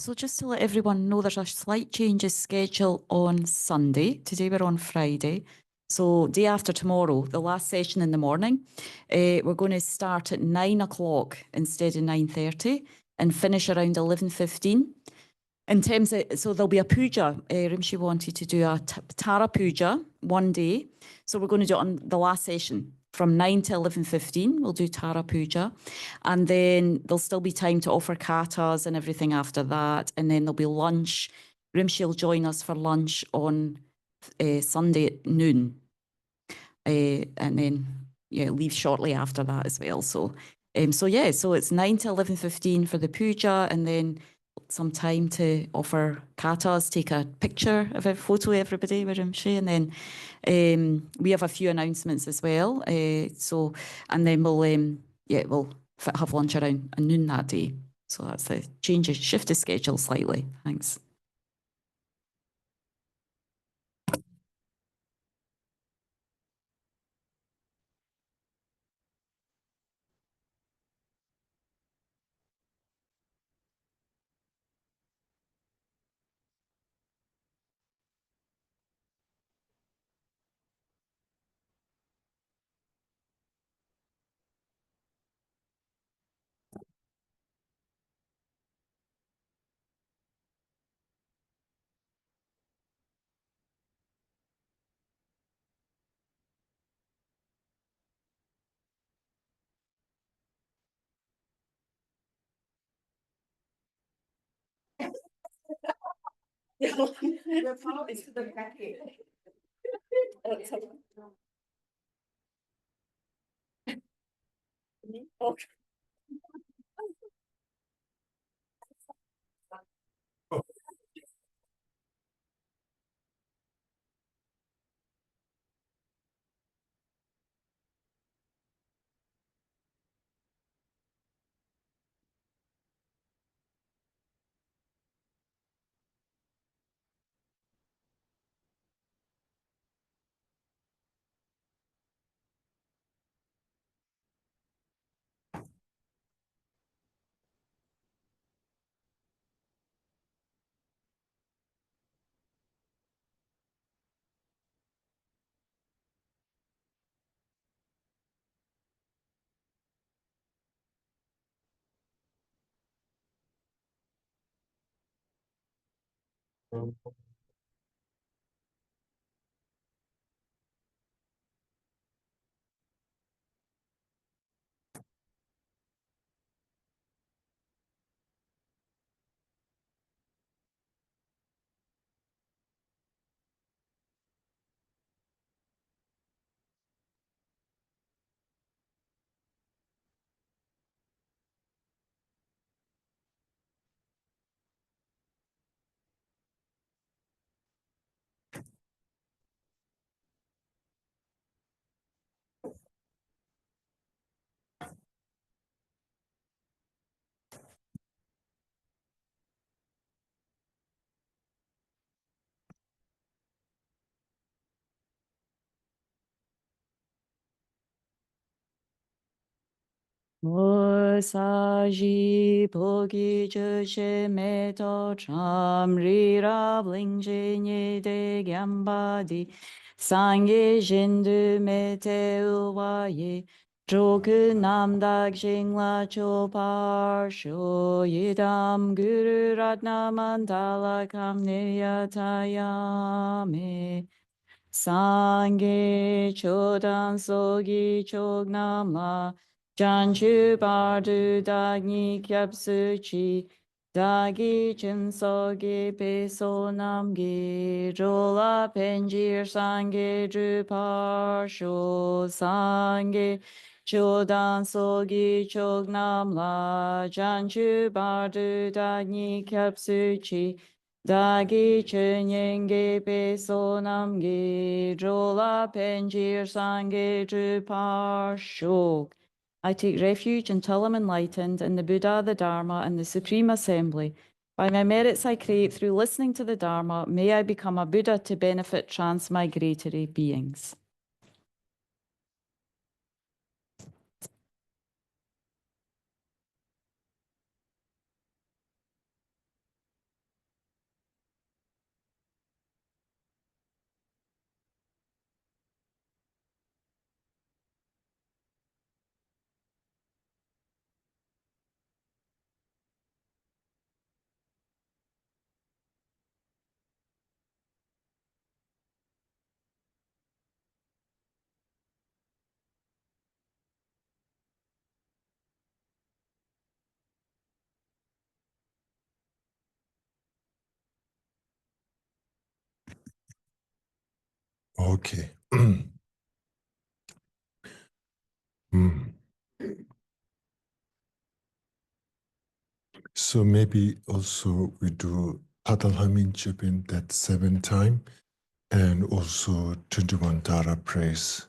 so just to let everyone know, there's a slight change of schedule on Sunday. Today we're on Friday. So day after tomorrow, the last session in the morning, we're going to start at 9 o'clock instead of 9:30 and finish around 11:15. In terms of, so there'll be a puja. Rinpoche wanted to do a Tara puja one day. So we're going to do it on the last session from 9 to 11:15. We'll do Tara puja. And then there'll still be time to offer katas and everything after that. And then there'll be lunch. Rinpoche will join us for lunch on Sunday at noon. And then, yeah, leave shortly after that as well. So it's 9 to 11:15 for the puja, and then some time to offer katas, take a picture of a photo of everybody with Rinpoche, and then we have a few announcements as well. And then we'll have lunch around noon that day. So that's the shift of schedule slightly. Thanks. Saji pogi je meto cham rira bling je de gyambadi sangye jindu mete uwaye joku namdak jingla chopar sho yidam guru ratna mandala kam niyatayame sangye chodan sogi chognamla Janchu bardu dagni kyapsu chi dagi chinsogi peso namgi jola penjir sange drupar sho sange chodan sogi chognamla janchu bardu dagni kyapsu chi dagi chenyenge peso namgi jola penjir sange drupar sho. I take refuge until I'm enlightened in the Buddha, the Dharma, and the Supreme Assembly. By my merits I create through listening to the Dharma, may I become a Buddha to benefit transmigratory beings. Okay. So maybe also we do Patalhamin Chipin that 7 time and also 21 Tara praise.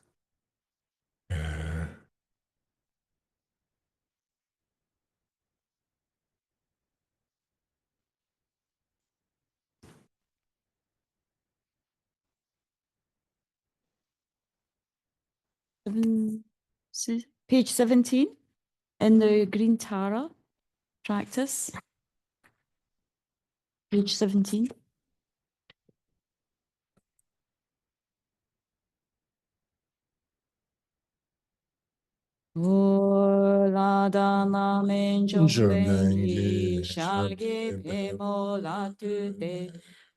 Page 17 in the Green Tara practice. Page 17. La dana menjombengi shagi pemo la tude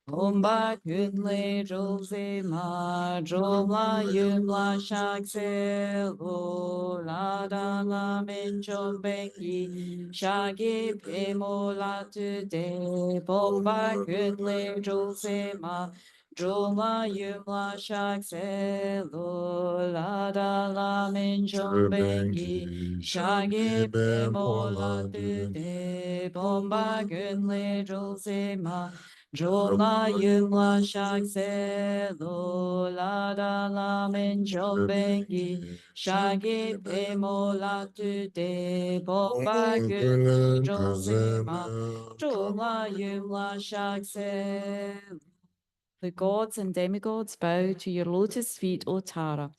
omba kudle jose ma jomla yumla shakse lo la dana menjombengi shagi pemo la tude bomba kudle jose ma Joma yumla shakse lo la da la min bengi shagi pemo la de bomba gunle jose ma Joma yumla shakse lo la da la min bengi shagi pemo la de bomba gunle jose ma Joma yumla shakse. The gods and demigods bow to your lotus feet, O Tara.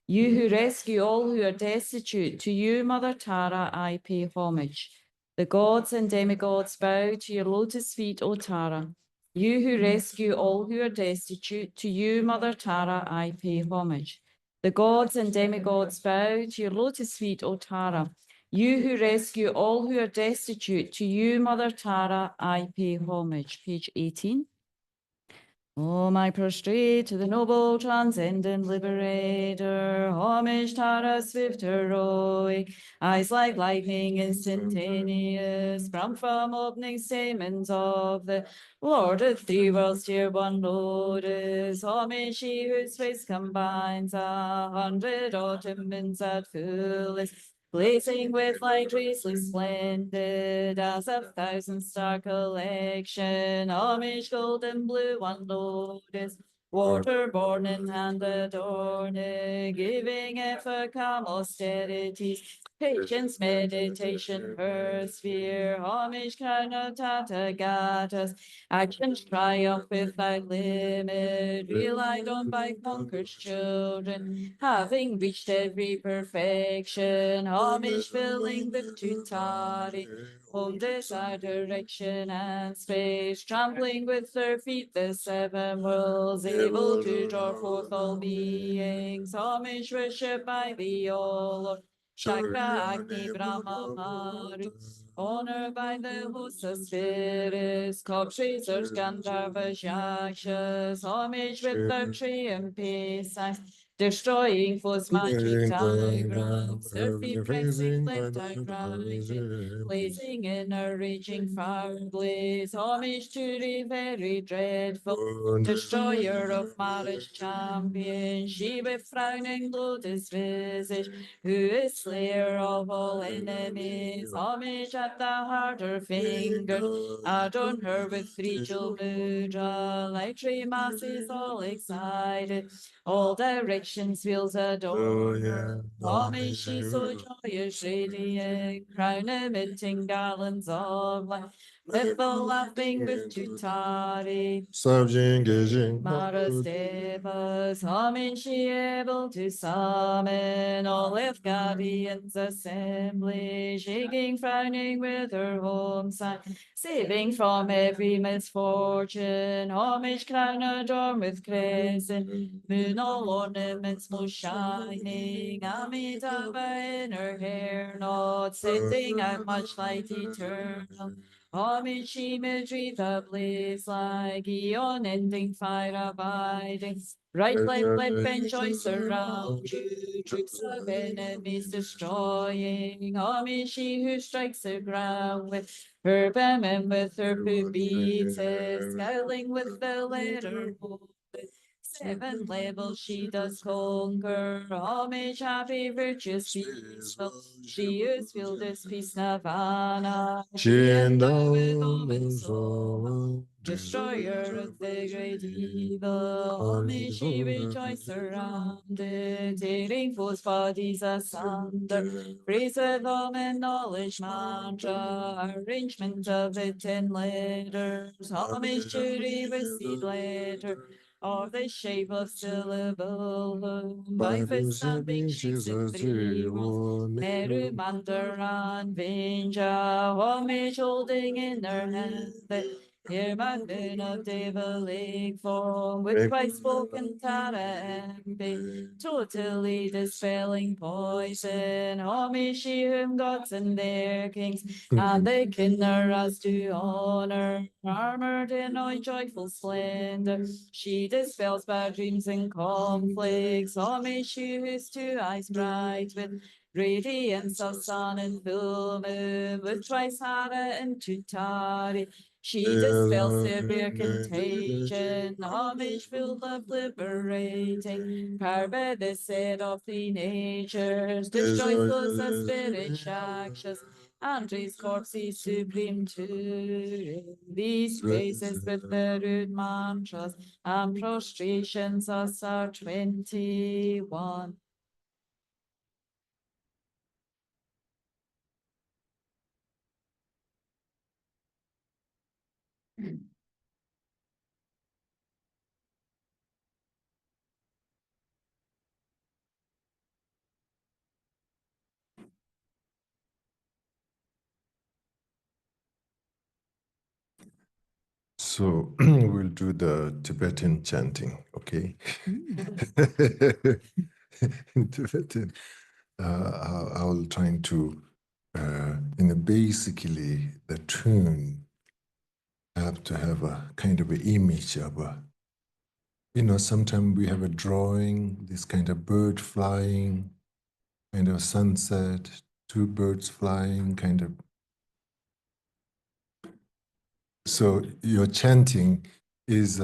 You who rescue all who are destitute, to you, Mother Tara, I pay homage. The gods and demigods bow to your lotus feet, O Tara. You who rescue all who are destitute, to you, Mother Tara, I pay homage. The gods and demigods bow to your lotus feet, O Tara. You who rescue all who are destitute, to you, Mother Tara, I pay homage. Page 18. Oh, my prostrate to the noble transcendent liberator, homage Tara swift heroic, eyes like lightning instantaneous, sprung from opening stamens of the Lord of three worlds, tier one lotus, homage she whose face combines 100 autumns at fullest, blazing with light drizzly splendid as a thousand-star collection. Homage golden blue one lotus, water-born in hand adorning, giving effort, calm austerity, patience, meditation, her sphere. Homage crown of Tathagatas, actions triumph without limit, relied on by conquered children, having reached every perfection. Homage filling the tutari, home desire, direction, and space, trampling with their feet the seven worlds, able to draw forth all beings. Homage worship by the all. Shakra, Agni, Brahma, Maru, honored by the hosts of spirits, Kopshazers, Gandharvas, Yakshas, homage with their triumphant signs, destroying foes, magic diagrams, their feet praising pentagrams, blazing in a raging fire blaze, homage to the very dreadful destroyer of marriage champion, she with frowning lotus visage, who is slayer of all enemies, homage at the heart her finger, adorn her with three jewel mudra, like three masses all excited, all directions wheels adorn her, homage she so joyous radiant, crown emitting garlands of light, with the laughing with tutari, Maras Devas, homage she able to summon all of guardians assembly, shaking, frowning with her home sign, saving from every misfortune, homage crown adorned with crescent, moon all ornaments most shining, Amitabha in her hair, not sending out much light eternal. Homage imagery the blaze like eon ending fire abiding. Right like lead bent joints around you, troops of enemies destroying. Homage she who strikes the ground with her bam and with her boot beats, scowling with the letter 7 levels she does conquer. Homage, happy, virtuous, peaceful. She is filled with peace, nirvana. She endoweth all in soul. Destroyer of the great evil. Homage, she rejoice surrounded. Tearing foes' bodies asunder. Praise with all and knowledge mantra. Arrangement of it in letters. Homage to river seed letter. Or the shape of syllable. By stamping sheets of 3 Meru Mandaran Vinja. Homage holding in her hand. Here mountain of devilic form, with Christ spoken Tarambe, totally dispelling poison. Homage she whom gods and their kings, and they kinner us to honor, armored in all joyful splendor. She dispels bad dreams and conflicts. Homage she whose 2 eyes bright with radiance of sun and full moon, with twice Hara and Tutari. She dispels severe contagion, homage filled of liberating, power the set of the natures, destroys those of spirit shakshas, Andre's corpse is supreme to these praises with the rude mantras and prostrations us are 21. So we'll do the Tibetan chanting, okay? In Tibetan, I'll try to, basically the tune have to have a kind of an image of a, sometimes we have a drawing, this kind of bird flying, kind of sunset, 2 birds flying, kind of. So your chanting is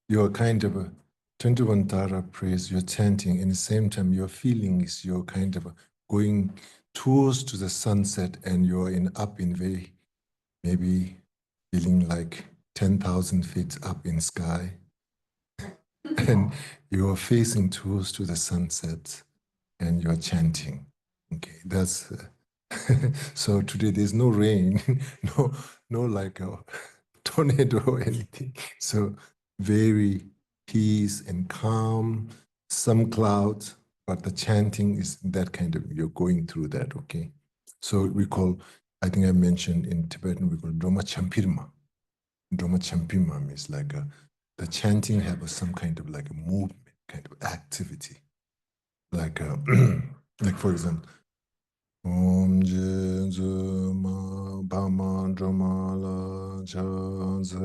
your kind of a 21 Tara praise, you're chanting, and at the same time your feeling is you're kind of going towards to the sunset and you're up in way, maybe feeling like 10,000 feet up in sky. And you're facing towards to the sunset and you're chanting. Okay, that's so today there's no rain, no like a tornado or anything. So very peace and calm, some clouds, but the chanting is that kind of, you're going through that, okay? So we call, I think I mentioned in Tibetan, we call Droma Champirma. Droma Champirma means like the chanting have some kind of like a movement, kind of activity. Like, like for example, Om Je Zu Ma Ba Ma Droma La Cha Ze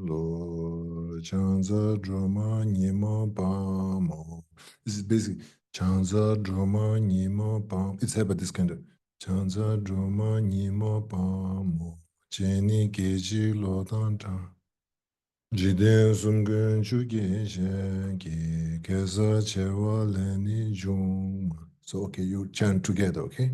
Lo Chan Ze Droma Ni Ma Ba Mo. This is basically Chan Ze Droma Ni Ma Ba. It's about this kind of Chan Ze Droma Ni Ma Ba Mo. Jenny Geji Lo Dan Chan. Jiden Sungun Chugi Shenki Kesa Chewa Leni Jung. So, okay, you chant together, okay?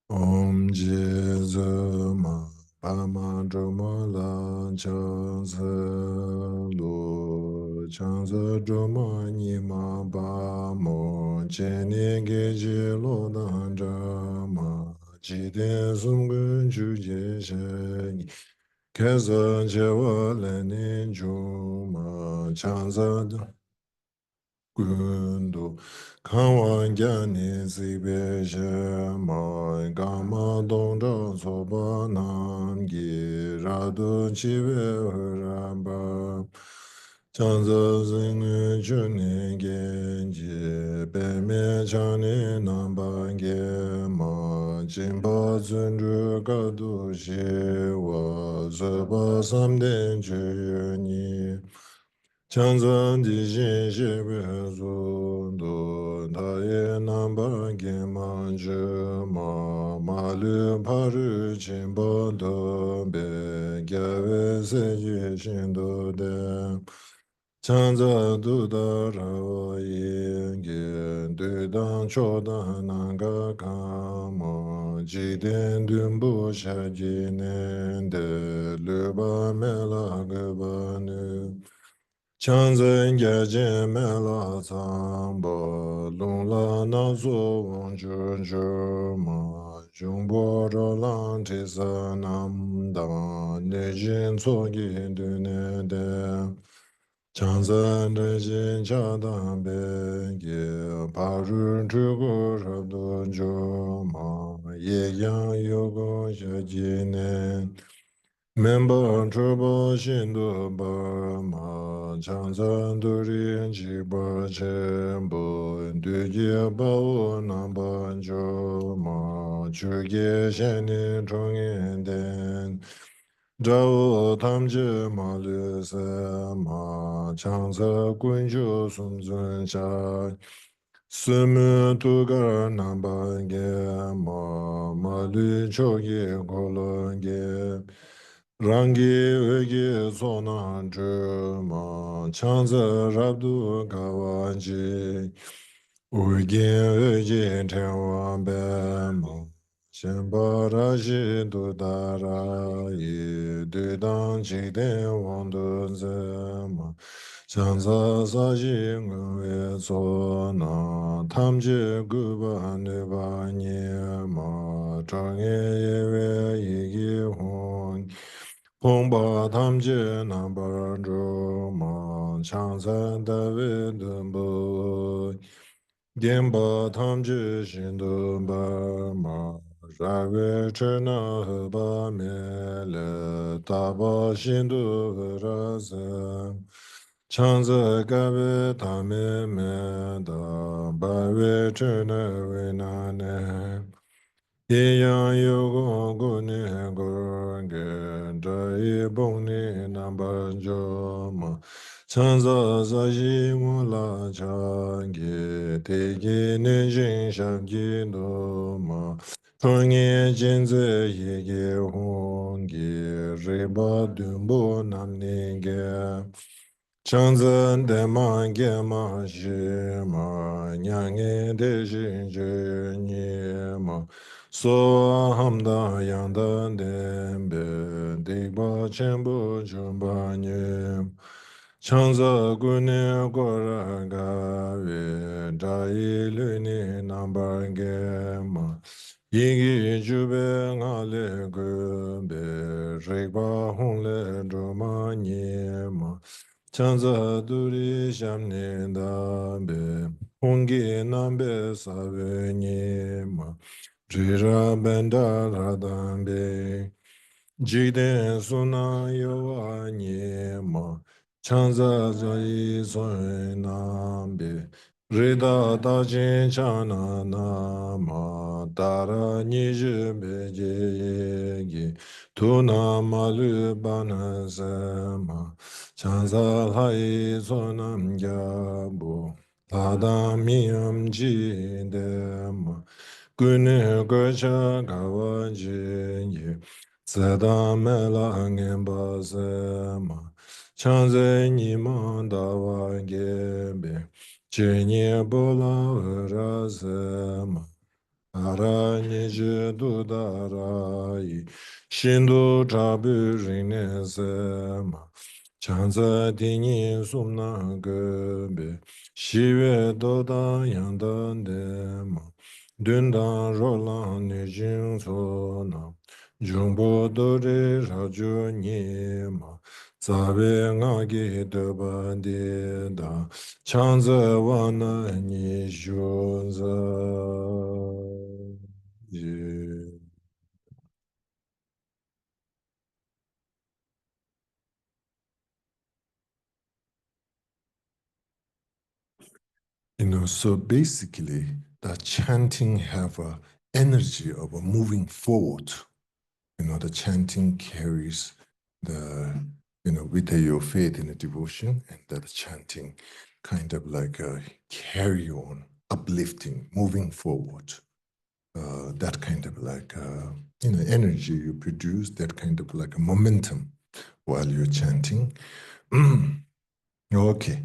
Om Je Ze Ma Pa Ma Droma La Chan Ze Lo Chan Ze Droma Ni Ma Ba Mo Jeni Geji Lo Dan Drama Jiden Sungun Chugi Shenki Kesa Chewa Leni Jung Chan Ze Gundo Kawan Gyani Zibe Shema Gama Dongda Soba Namgi Radu Chive Huramba Chanza Zingu Chuni Genji Peme Chani Namba Gema Jimba Zundu Gadu Shewa Zeba Samden Chuyuni Chanzan di jin shebe zondo, daye namba gema jema, malu paru chimbo do be, gyave se ye shindo de. Chanza dudara yenge dudan chodan nanga kama jiden dumbu shajinen de luba mela gubanu Chanza ngeje mela tamba lungla nazo wanjur ma jumbo rolan tisa namda nejin tsogi dunede Chanzan rejin chadan bengi parun chugu rabdun joma ye yang yogo shajinen Member trouble shindu ma chanzan durin jiba chembo duye bao namba joma chuge sheni chongin den Zhao tamji ma lu se ma changsa kunju sum zun sha Sumu tugar namba ge ma lu chogi kolon ge Rangi ögi sonan ma chanza rabdu kawanji Urgin ögi tenwan bema Shembaraji dudara yi dudan chikden wandun zema Chanza saji ngwe sona tamji guba nipa nyema Change yewe yigi hong Pongpa tamje nambar ma changsan dawe dumbo Genpa tamje shindu ma Rawe chena heba mele Taba shindu razem Changsa gawe tame me da Bawe chena wenane Yang yogo guni gorge dai boni namba joma chanza zaji mula changi tegi nejin shabji doma Tongi jinze yegi hongi riba dumbo namnige Chanza dema gema shima nyange dejin je So hamda yanda dembe digba chenbu chumba nyem Chanza gune gora gawe dai luni nambar gema Yigi jube ngale gumbe rigba hongle droma nyema Chanza duri shamni dambe hongi nambe sabe nyema Jira benda radambe, jiden suna yawa nyema, chanza zayi soy nambe, rida dajin chana nama, dara niji beje yegi, tuna malu bana zema, chanza lai sonam gyabu, tada miyam jidema, Gune gocha gawa jinyi, zeda mela ngenpa sema, chanze nima dawa gebe, jenye bola ura sema, ara nije dudarayi, shindu chabu rine sema, chanze dinyi sumna gebe, shive doda yandan dema, Dundan rolan nejin sona, jumbo dore rajo nyema, zabe ngagi deba deda, chanze wana nishunza. So basically, the chanting have a energy of a moving forward. The chanting carries with your faith in the devotion, and that chanting kind of like a carry on, uplifting, moving forward. That kind of like energy you produce, that kind of like a momentum while you're chanting. Okay.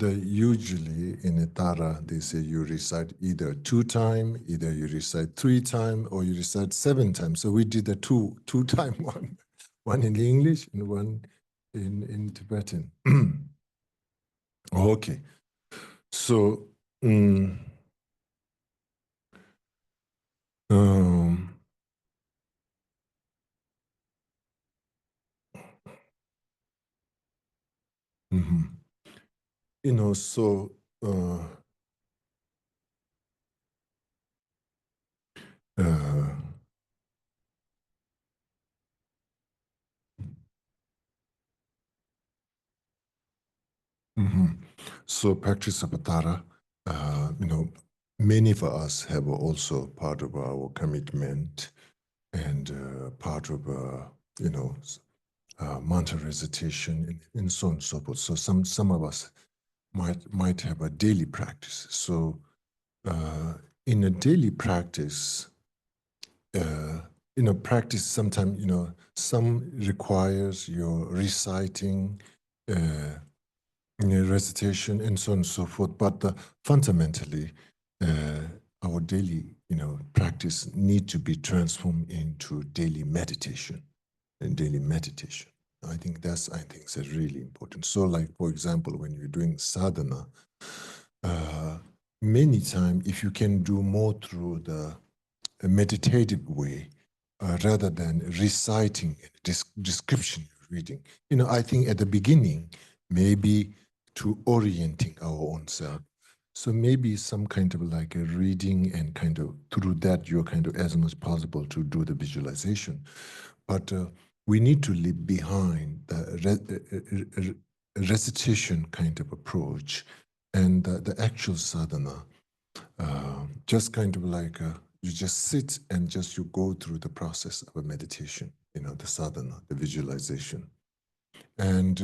Usually in a Tara, they say you recite either 2 times, either you recite 3 times, or you recite 7 times. So we did a two time one in English and one in Tibetan. Okay. So, um, mhm. So uh, mhm. So practice of Tara, many of us have also part of our commitment and part of mantra recitation and so on and so forth. So some of us might have a daily practice. So in a daily practice, practice sometimes, some requires your reciting, recitation, and so on and so forth. But fundamentally, our daily, practice need to be transformed into daily meditation and daily meditation. I think it's really important. So, like for example, when you're doing sadhana, many times if you can do more through the a meditative way rather than reciting description reading. I think at the beginning, maybe to orienting our own self. So maybe some kind of like a reading and kind of through that you're kind of as much as possible to do the visualization. But we need to leave behind the recitation kind of approach and the actual sadhana just kind of like you just sit and just you go through the process of a meditation, the sadhana, the visualization. And,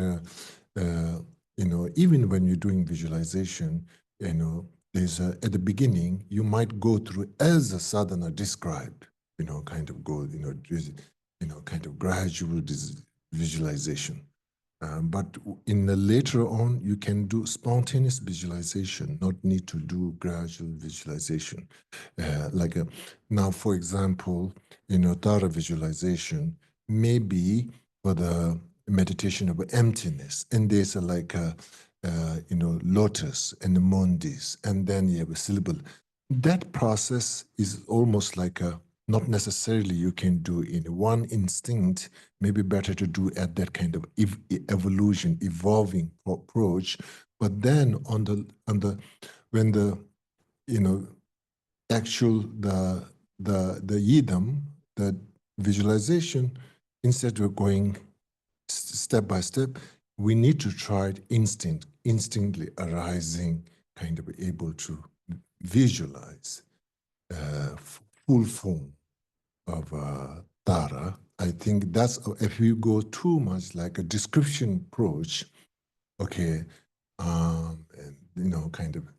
even when you're doing visualization, there's at the beginning, you might go through as a sadhana described, kind of go, kind of gradual visualization. But in the later on, you can do spontaneous visualization, not need to do gradual visualization. Now, for example, Tara visualization, maybe for the meditation of emptiness, and there's lotus and the mondis, and then you have a syllable. That process is almost like a not necessarily you can do in one instinct, maybe better to do at that kind of evolution, evolving approach. But then when the actual the yidam, the visualization, instead of going step by step, we need to try it instantly arising, kind of able to visualize full form of Tara. I think that's if you go too much like a description approach, okay, and kind of.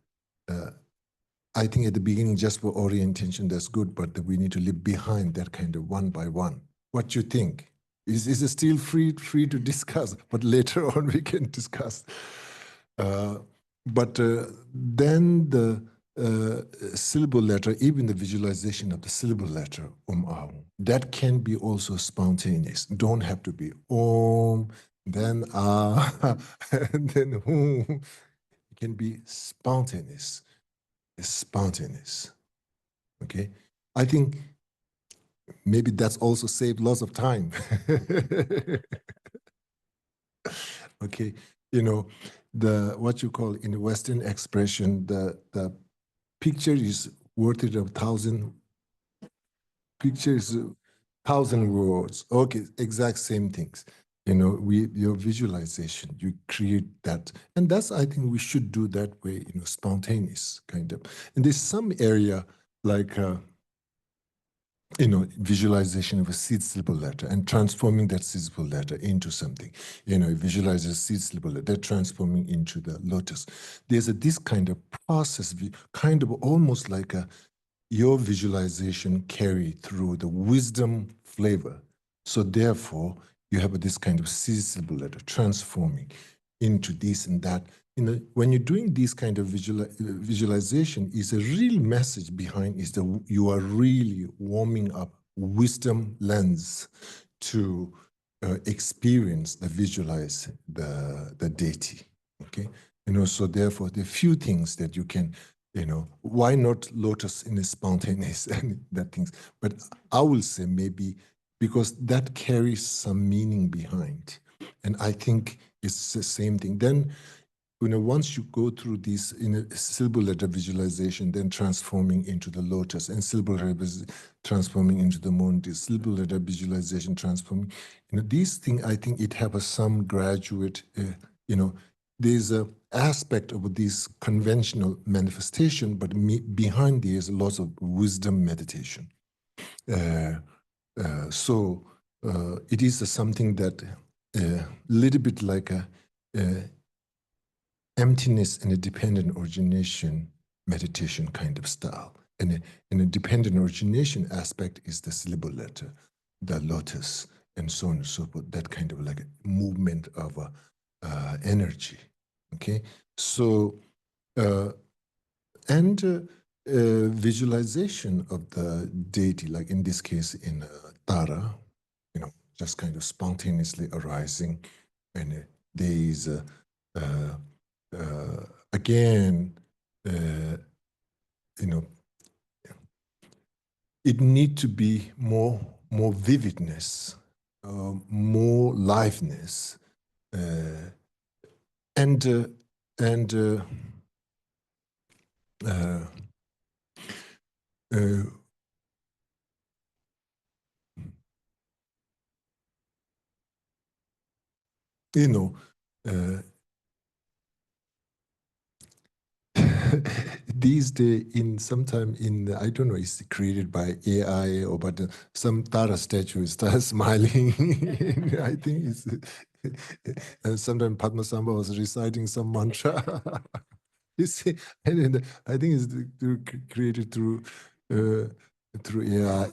I think at the beginning, just for orientation, that's good, but we need to live behind that kind of one by one. What you think? Is it still free to discuss? But later on we can discuss. But then the syllable letter, even the visualization of the syllable letter, ahum, that can be also spontaneous. Don't have to be om, then ah, and then hum. It can be spontaneous. It's spontaneous. Okay, I think maybe that's also saved lots of time. Okay, the what you call in the Western expression, the picture is worth it 1,000 pictures, 1,000 words. Okay, exact same things. Your visualization, you create that, and that's I think we should do that way. Spontaneous kind of. And there's some area like. Visualization of a seed syllable letter and transforming that seed syllable letter into something. Visualize a seed syllable letter, transforming into the lotus. There's this kind of process, kind of almost like your visualization carry through the wisdom flavor. So therefore, you have this kind of seed syllable letter transforming. into this and that. When you're doing this kind of visualization, is a real message behind is that you are really warming up wisdom lens to experience, visualize the deity. Okay, so therefore there are few things that you can, why not lotus in a spontaneous and that things? But I will say maybe because that carries some meaning behind, and I think it's the same thing. Then, once you go through this in a syllable letter visualization, then transforming into the lotus, and syllable letter transforming into the moon, this syllable letter visualization transforming, these things, I think it have some graduate, there's a aspect of this conventional manifestation, but behind there's lots of wisdom meditation. So it is something that a little bit like a emptiness and a dependent origination meditation kind of style. And a dependent origination aspect is the syllable letter, the lotus, and so on and so forth, that kind of like a movement of energy. Okay, so visualization of the deity, like in this case in Tara, just kind of spontaneously arising, and there is again, it need to be more vividness, more liveness, and these days, sometime in I don't know, it's created by AI or but some Tara statue starts smiling. I think it's and sometimes Padmasambhava was reciting some mantra. You see, and I think it's created through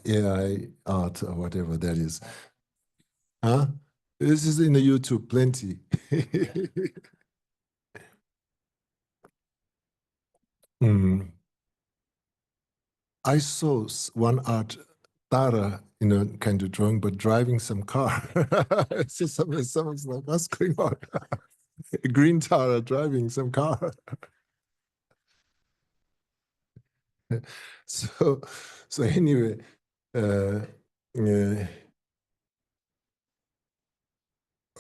AI art or whatever that is. Huh? This is in the YouTube, plenty. I saw one art, Tara, kind of drawing, but driving some car. So someone's like, what's going on? Green Tara driving some car. So anyway,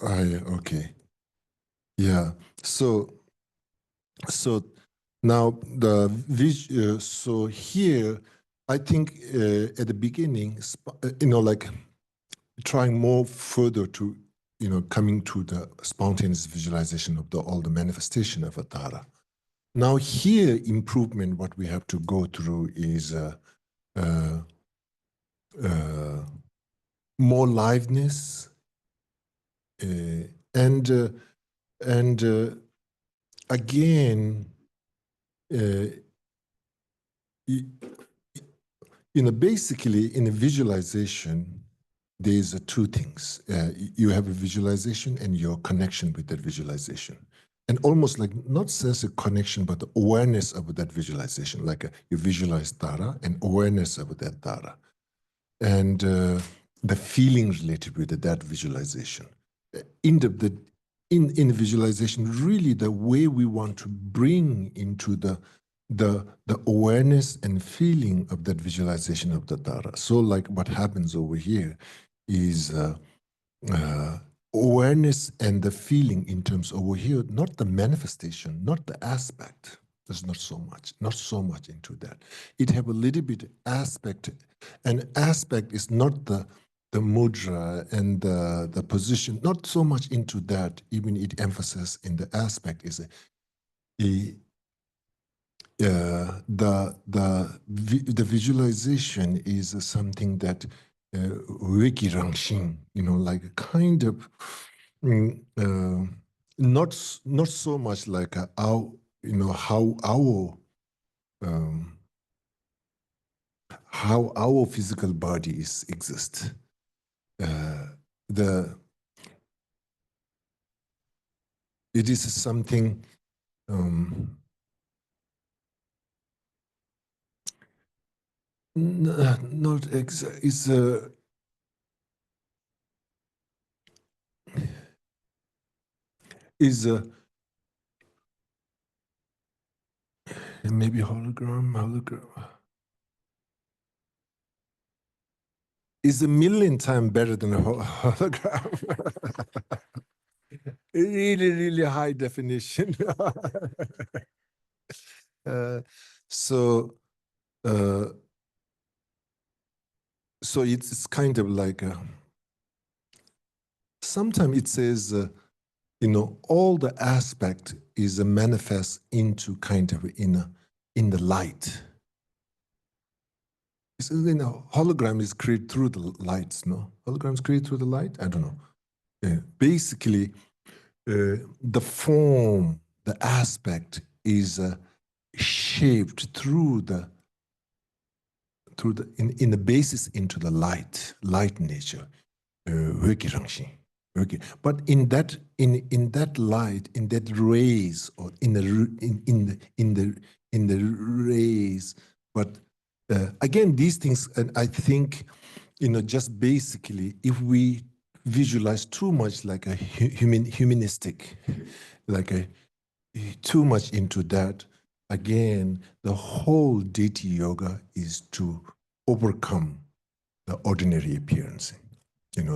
okay. Yeah. So now so here, I think at the beginning, like trying more further to, coming to the spontaneous visualization of all the manifestation of a Tara. Now here, improvement, what we have to go through is more liveness and again, basically in a visualization, there's two things. You have a visualization and your connection with that visualization. And almost like not sense of connection, but the awareness of that visualization, like you visualize Tara and awareness of that Tara. And the feeling related with that visualization. In the visualization, really the way we want to bring into the awareness and feeling of that visualization of the Tara. So like what happens over here is awareness and the feeling in terms over here, not the manifestation, not the aspect. There's not so much into that. It have a little bit aspect, and aspect is not the mudra and the position, not so much into that. Even it emphasis in the aspect is the visualization is something that Wiki Rangshin, like kind of not so much like our, how our physical bodies exist. it is something not exact. It's a maybe hologram is a million times better than a hologram. Really high definition. So it's kind of like sometimes it says all the aspect is a manifest into kind of in the light. Hologram is created through the lights, no? Holograms created through the light? I don't know. Basically, the form, the aspect is shaped through the in the basis into the light nature. But in that light, in that rays, or in the rays, but again, these things, and I think, just basically, if we visualize too much like a humanistic, like a too much into that, again, the whole deity yoga is to overcome the ordinary appearance.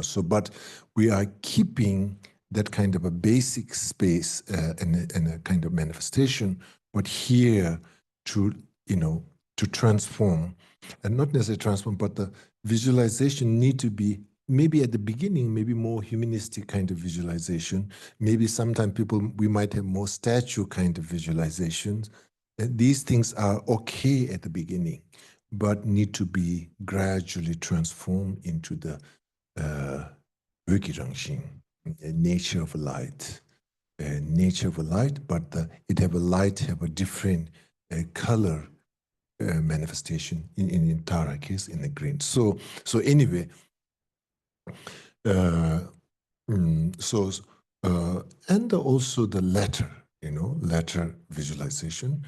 So, but we are keeping that kind of a basic space and a kind of manifestation, but here to transform, and not necessarily transform, but the visualization need to be maybe at the beginning, maybe more humanistic kind of visualization. Maybe sometimes we might have more statue kind of visualizations. These things are okay at the beginning, but need to be gradually transformed into the nature of light. Nature of light, but it have a different color manifestation in Tara case in the green. So anyway, and also the letter, letter visualization.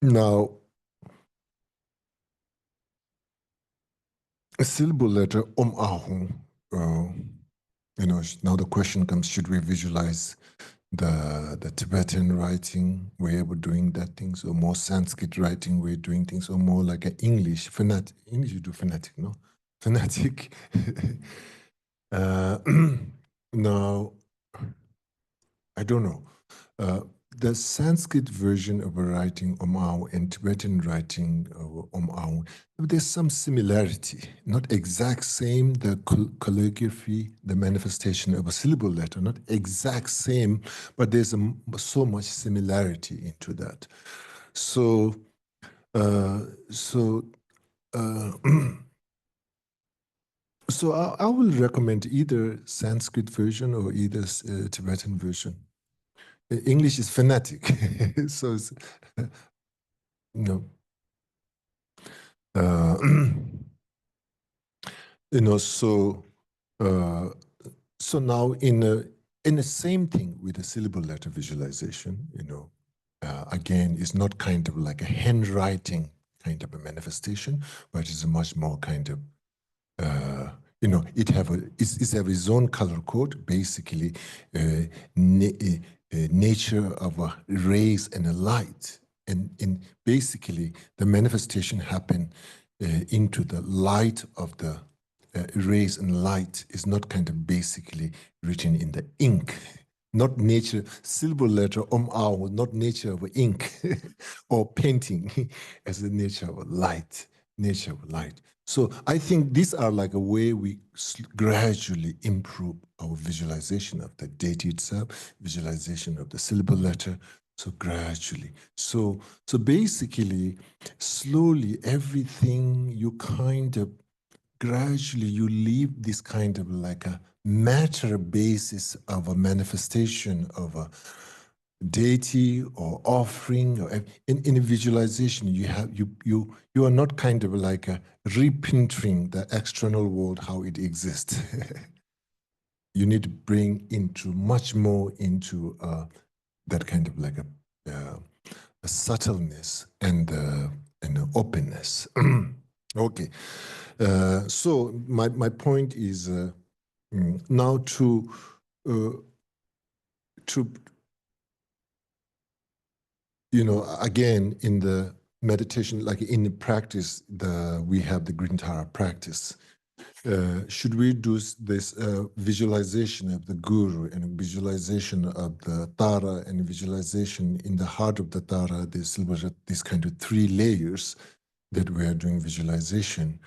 Now, a syllable letter ahung. Now the question comes: should we visualize the Tibetan writing way of doing that things, or more Sanskrit writing way of doing things, or more like an English phonetic? English you do phonetic, no? Phonetic. Now, I don't know. The Sanskrit version of a writing Omao and Tibetan writing Omao, there's some similarity, not exact same, the calligraphy, the manifestation of a syllable letter, not exact same, but there's so much similarity into that. So, so I will recommend either Sanskrit version or either Tibetan version. English is phonetic, so it's, so now in the same thing with the syllable letter visualization, again, it's not kind of like a handwriting kind of a manifestation, but it's a much more kind of it have its own color code, basically nature of a rays and a light, and in basically the manifestation happen into the light of the rays and light is not kind of basically written in the ink. Not nature, syllable letter not nature of ink or painting as the nature of light, nature of light. So I think these are like a way we gradually improve our visualization of the deity itself, visualization of the syllable letter. So gradually. So basically, slowly, everything you kind of gradually you leave this kind of like a matter basis of a manifestation of deity or offering, or in a visualization, you are not kind of like repinting the external world how it exists. You need to bring into much more into that kind of like a subtleness and an openness. Okay, so my point is now to again, in the meditation, like in the practice, we have the Green Tara practice. Should we do this visualization of the guru and visualization of the Tara and visualization in the heart of the Tara, these kind of 3 layers that we are doing visualization?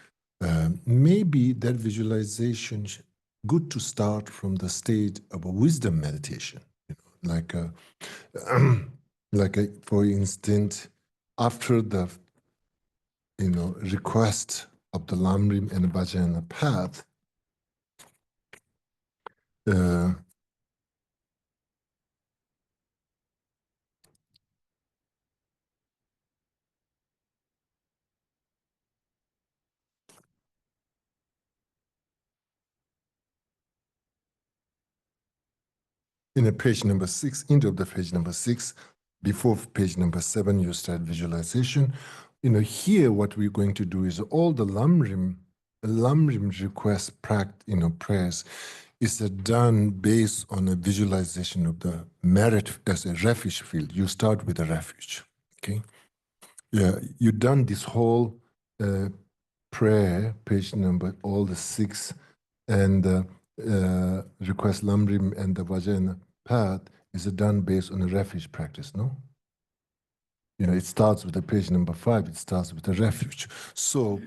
Maybe that visualization good to start from the state of a wisdom meditation, like for instance, after the request of the Lamrim and Vajrayana path, in a page number 6, into the page number 6, before page number 7, you start visualization. Here what we're going to do is all the Lamrim request prayers is done based on a visualization of the merit as a refuge field. You start with a refuge, okay? Yeah, you've done this whole prayer, page number, all the 6, and request Lamrim and the Vajrayana path is done based on a refuge practice, no? It starts with the page number 5, it starts with a refuge. So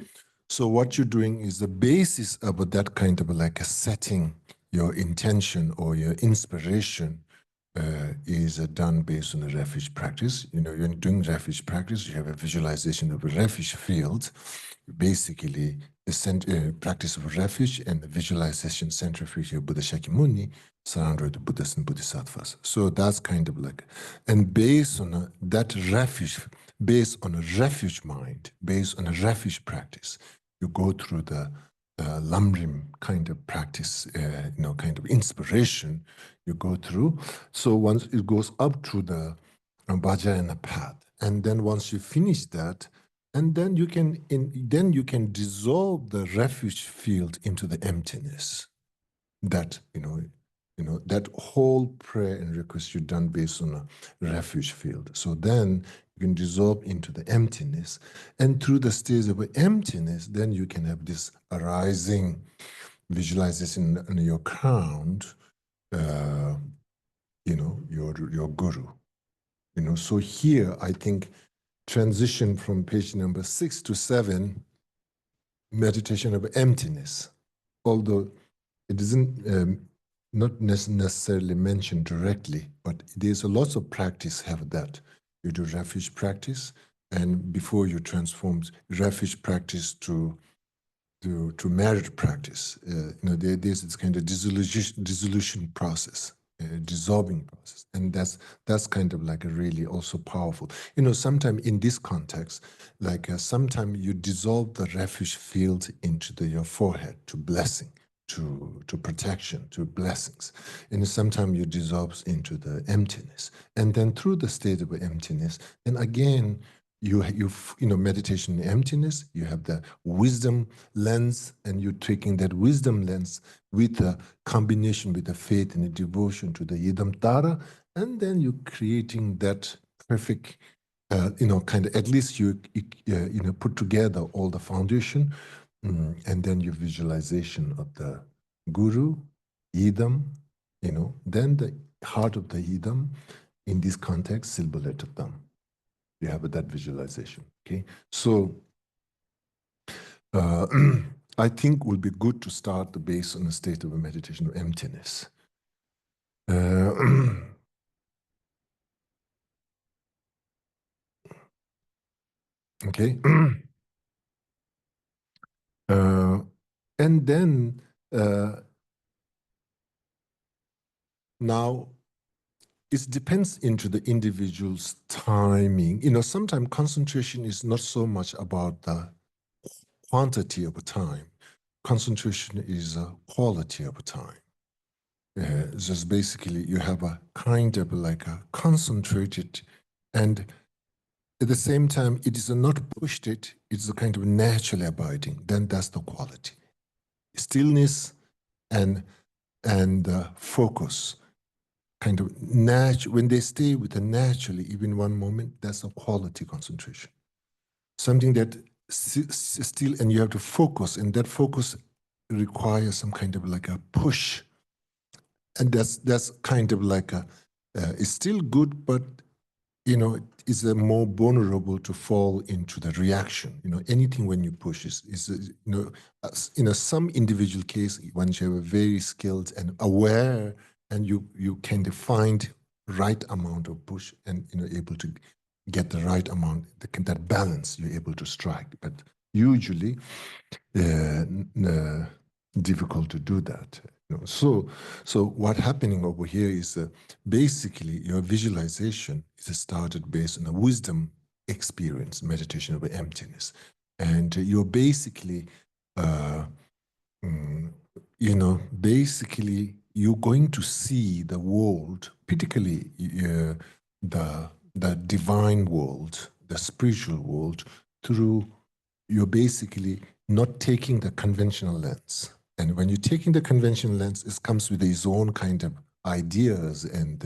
what you're doing is the basis of that kind of like a setting, your intention or your inspiration is done based on a refuge practice. You're doing refuge practice, you have a visualization of a refuge field, basically the practice of refuge and the visualization centrifuge of Buddha Shakyamuni surrounded with the Buddhas and Bodhisattvas. So that's kind of like, and based on that refuge, based on a refuge mind, based on a refuge practice, you go through the Lamrim kind of practice, kind of inspiration you go through. So once it goes up to the Vajrayana path, and then once you finish that, and then you can dissolve the refuge field into the emptiness. That that whole prayer and request you've done based on a refuge field. So then you can dissolve into the emptiness, and through the stage of emptiness, then you can have this arising visualization in your crown, your guru. So here I think transition from page number 6 to 7, meditation of emptiness, although it isn't not necessarily mentioned directly, but there's a lot of practice have that. You do refuge practice, and before you transform refuge practice to merit practice, there's this kind of dissolution process, dissolving process, and that's kind of like a really also powerful. Sometimes in this context, like sometimes you dissolve the refuge field into your forehead to blessing, to protection, to blessings, and sometimes you dissolve into the emptiness, and then through the state of emptiness, and again. You meditation in emptiness, you have the wisdom lens, and you're taking that wisdom lens with a combination with the faith and the devotion to the Yidam Tara, and then you're creating that perfect, kind of, at least you put together all the foundation, and then your visualization of the Guru, Yidam, then the heart of the Yidam, in this context, Silbaletam. You have that visualization, okay? So I think it would be good to start based on a state of a meditation of emptiness. Okay? And then now it depends into the individual's timing. Sometimes concentration is not so much about the quantity of time. Concentration is a quality of time. Just basically you have a kind of like a concentrated, and at the same time it is not pushed, it's a kind of naturally abiding. Then that's the quality. Stillness and focus, kind of when they stay with the naturally, even one moment, that's a quality concentration. Something that still, and you have to focus, and that focus requires some kind of like a push. And that's kind of like it's still good, but it's more vulnerable to fall into the reaction. Anything when you push is some individual case, once you have a very skilled and aware, and you can find right amount of push, and able to get the right amount, that balance you're able to strike. But usually difficult to do that. So what's happening over here is basically your visualization is started based on a wisdom experience, meditation of emptiness, and you're basically basically you're going to see the world, particularly the divine world, the spiritual world, through you're basically not taking the conventional lens. And when you're taking the conventional lens, it comes with its own kind of ideas and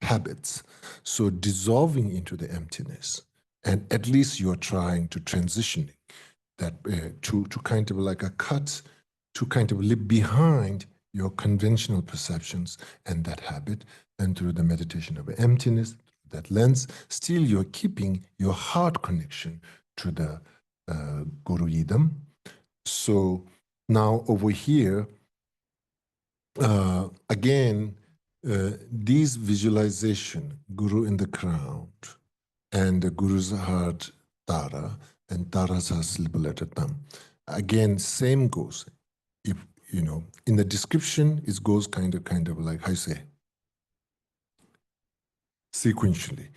habits. So dissolving into the emptiness, and at least you're trying to transition that to kind of like a cut, to kind of live behind your conventional perceptions and that habit, and through the meditation of emptiness, that lens, still you're keeping your heart connection to the Guru Idam. So now over here, again, these visualization, Guru in the crown, and the Guru's heart Tara, and Tara's slipper thumb. Again, same goes. If in the description, it goes kind of like, how you say, sequentially.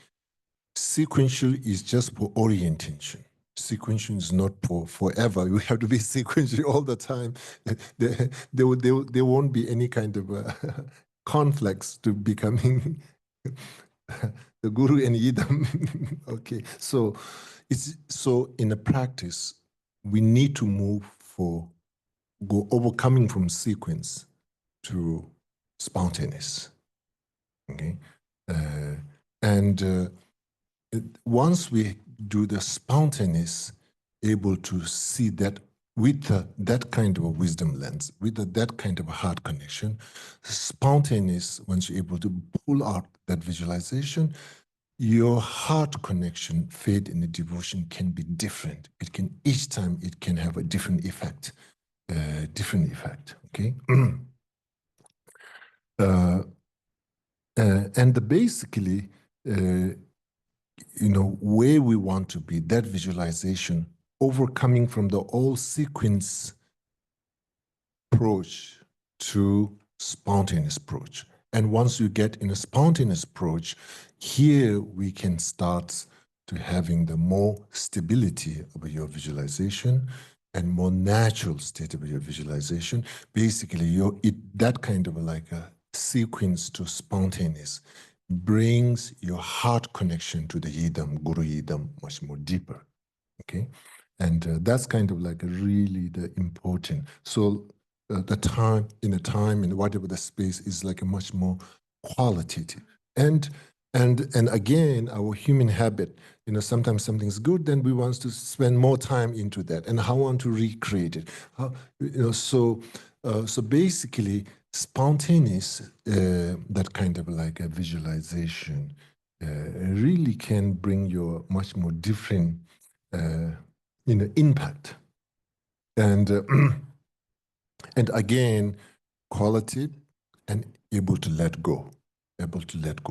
Sequential is just for orientation. Sequential is not for forever. You have to be sequential all the time. There won't be any kind of conflicts to becoming the Guru and Idam. Okay, so in a practice, we need to move go overcoming from sequence to spontaneous. Okay, and once we do the spontaneous, able to see that with that kind of a wisdom lens, with that kind of a heart connection, spontaneous, once you're able to pull out that visualization, your heart connection, faith in the devotion can be different. It can, each time it can have a different effect, okay? And basically, where we want to be, that visualization, overcoming from the all sequence approach to spontaneous approach. And once you get in a spontaneous approach, here we can start to having the more stability of your visualization and more natural state of your visualization. Basically, that kind of like a sequence to spontaneous brings your heart connection to the Yidam, Guru Yidam, much more deeper, okay? And that's kind of like really the important. So the time, and whatever the space is like a much more qualitative. And again, our human habit, sometimes something's good, then we want to spend more time into that, and how want to recreate it. So basically, spontaneous, that kind of like a visualization, really can bring you a much more different, impact. And and again, quality and able to let go, let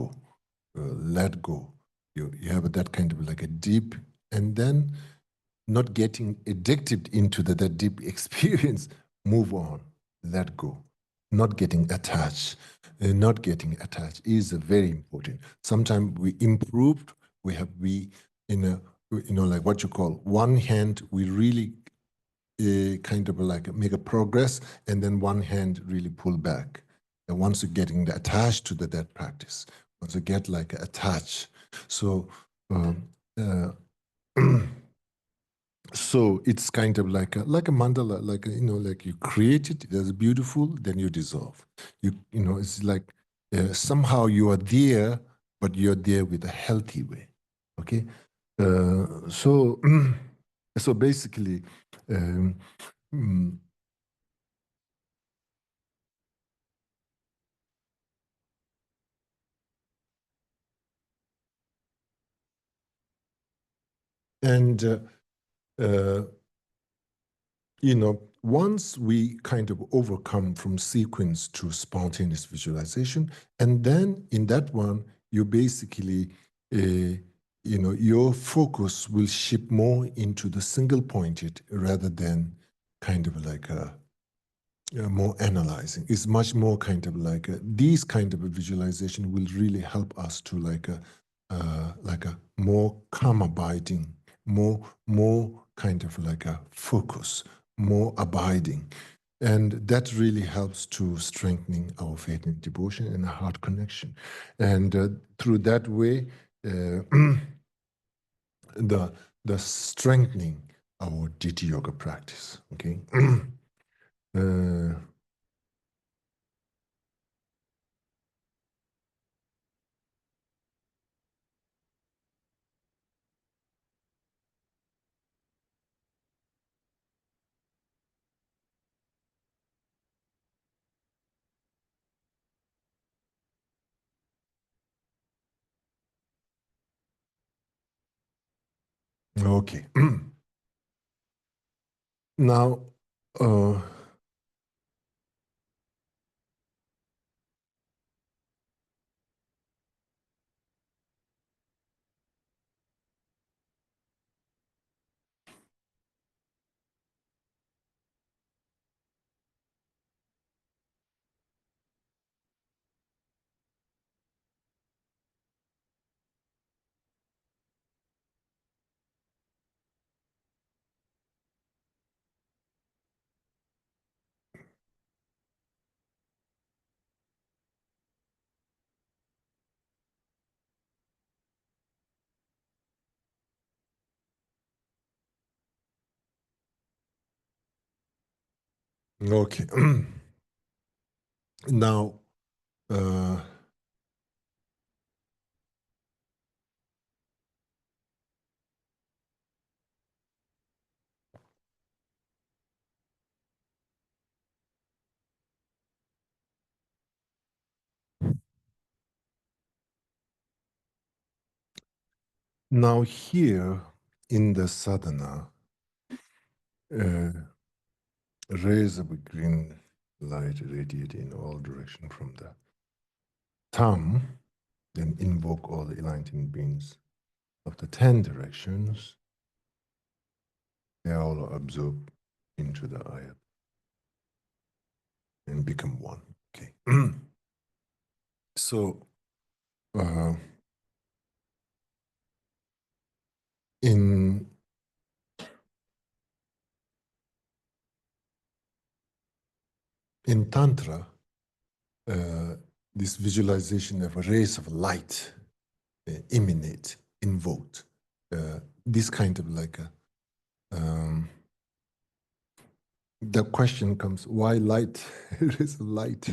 go. You have that kind of like a deep, and then not getting addicted into that deep experience. Move on, let go. not getting attached. Not getting attached is very important. Sometimes we improved, we in a, like what you call one hand, we really kind of like make a progress, and then one hand really pull back. And once you're getting attached to that practice, once you get like attached, so uh, so it's kind of like a mandala, like like you create it, it's beautiful, then you dissolve. It's like somehow you are there, but you're there with a healthy way. Okay, so so basically. Mm, and uh, once we kind of overcome from sequence to spontaneous visualization, and then in that one, you basically, your focus will shift more into the single pointed rather than kind of like a more analyzing. It's much more kind of like these kind of a visualization will really help us to like a more calm abiding, more kind of like a focus, more abiding. And that really helps to strengthening our faith and devotion and heart connection. And through that way, the strengthening our Diti Yoga practice. Okay. uh, okay. Now, uh, okay. Now, uh, now here in the sadhana, uh, rays of a green light radiate in all directions from the thumb, then invoke all the enlightened beings of the 10 directions. They all absorb into the ayat and become one. Okay. So, uh, in Tantra, this visualization of a rays of light emanate, invoked, this kind of like a, the question comes, why light? It is light.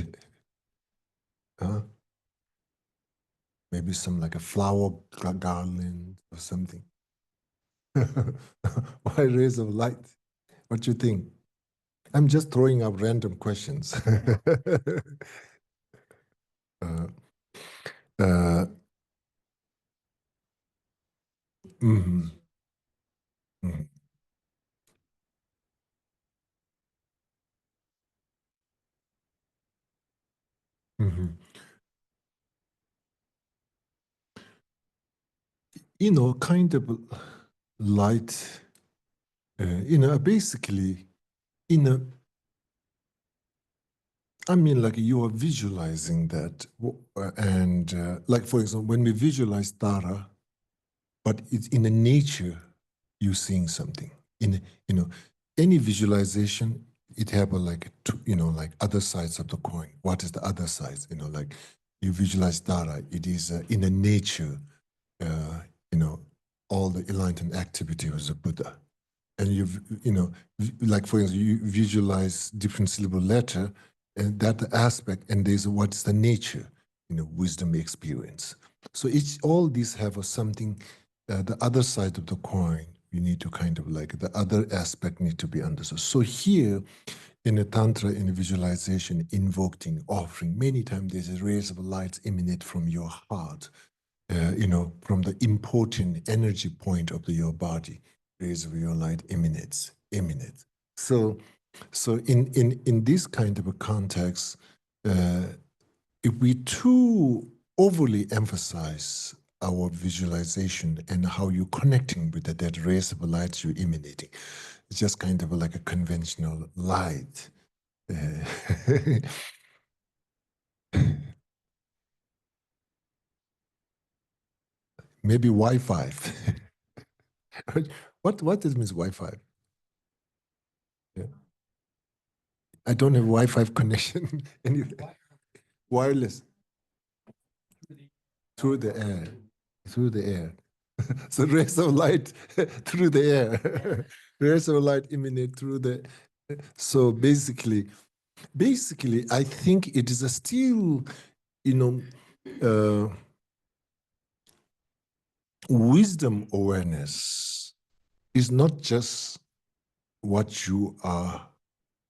Maybe some like a flower garland or something. Why rays of light? What do you think? I'm just throwing up random questions. uh, uh, mhm, mhm, mhm. Kind of light, basically, in a I mean, like you are visualizing that, and like for example, when we visualize Tara, but it's in the nature, you're seeing something. In any visualization, it have a like like other sides of the coin. What is the other side? Like you visualize Tara, it is in the nature, uh, all the enlightened activity of the Buddha. And like for instance, you visualize different syllable letter, and that aspect, and there's what's the nature, wisdom experience. So all these have a something, the other side of the coin. You need to kind of like the other aspect need to be understood. So here, in the tantra, in the visualization, invoking, offering, many times there's a rays of light emanate from your heart, from the important energy point of your body, rays of your light emanates. So in this kind of a context, if we too overly emphasize our visualization and how you're connecting with that rays of light you're emanating, it's just kind of like a conventional light. Maybe Wi-Fi. What does means Wi-Fi? Yeah. I don't have Wi-Fi connection. Wireless through the air, through the air. So rays of light through the air. Rays of light emanate through the. So basically, I think it is a still, uh, wisdom awareness is not just what you are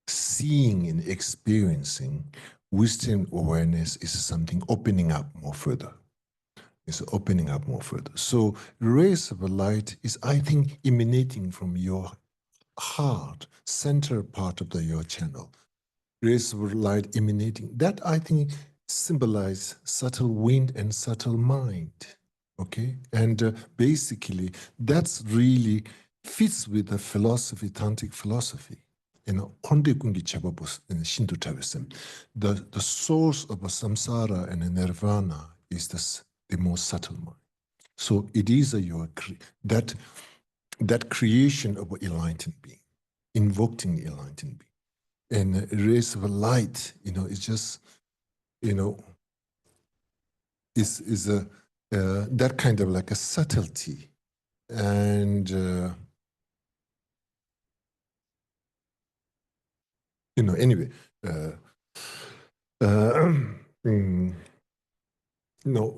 seeing and experiencing. Wisdom awareness is something opening up more further. It's opening up more further. So rays of light is, I think, emanating from your heart, center part of your channel. Rays of light emanating. That, I think, symbolize subtle wind and subtle mind. Okay? And basically, that's really fits with the philosophy, tantric philosophy. Konde kungi chababos in Shinto Taoism. The source of a samsara and a nirvana is the most subtle mind. So it is that creation of an enlightened being, invoking enlightened being. And a rays of light, it's just, is a that kind of like a subtlety. And anyway, mm, no,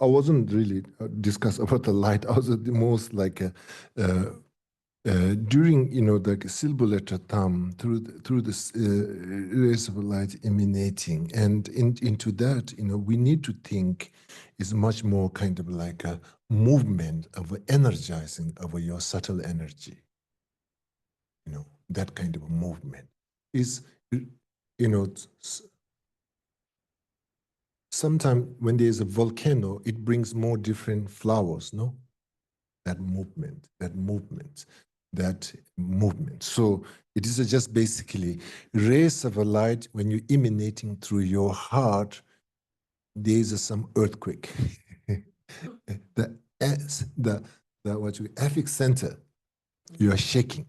I wasn't really discuss about the light. I was the most like during the silver letter thumb through this rays of light emanating, and into that we need to think is much more kind of like a movement of energizing of your subtle energy. That kind of a movement is sometimes when there's a volcano, it brings more different flowers, no? That movement. So it is just basically rays of a light when you're emanating through your heart, there is some earthquake. the what you epic center, you are shaking.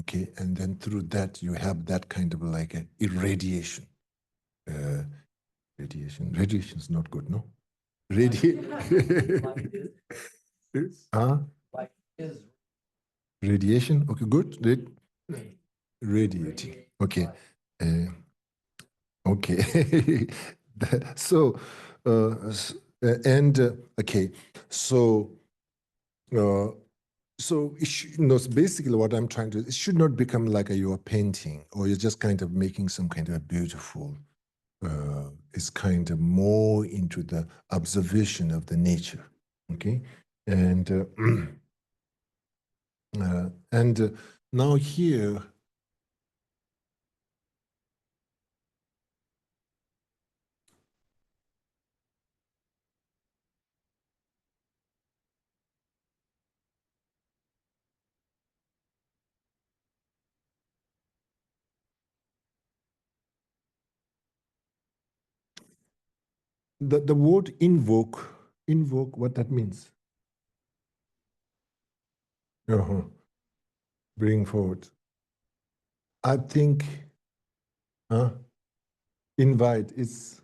Okay, and then through that you have that kind of like a irradiation. Radiation is not good, no? Huh? Radiation, okay, good. Radiating, okay. Uh, okay. So, okay, so, uh, basically what I'm trying to, it should not become like you're painting or you're just kind of making some kind of beautiful, it's kind of more into the observation of the nature, okay? And, now here, the word invoke, what that means? Bring forward. I think invite is,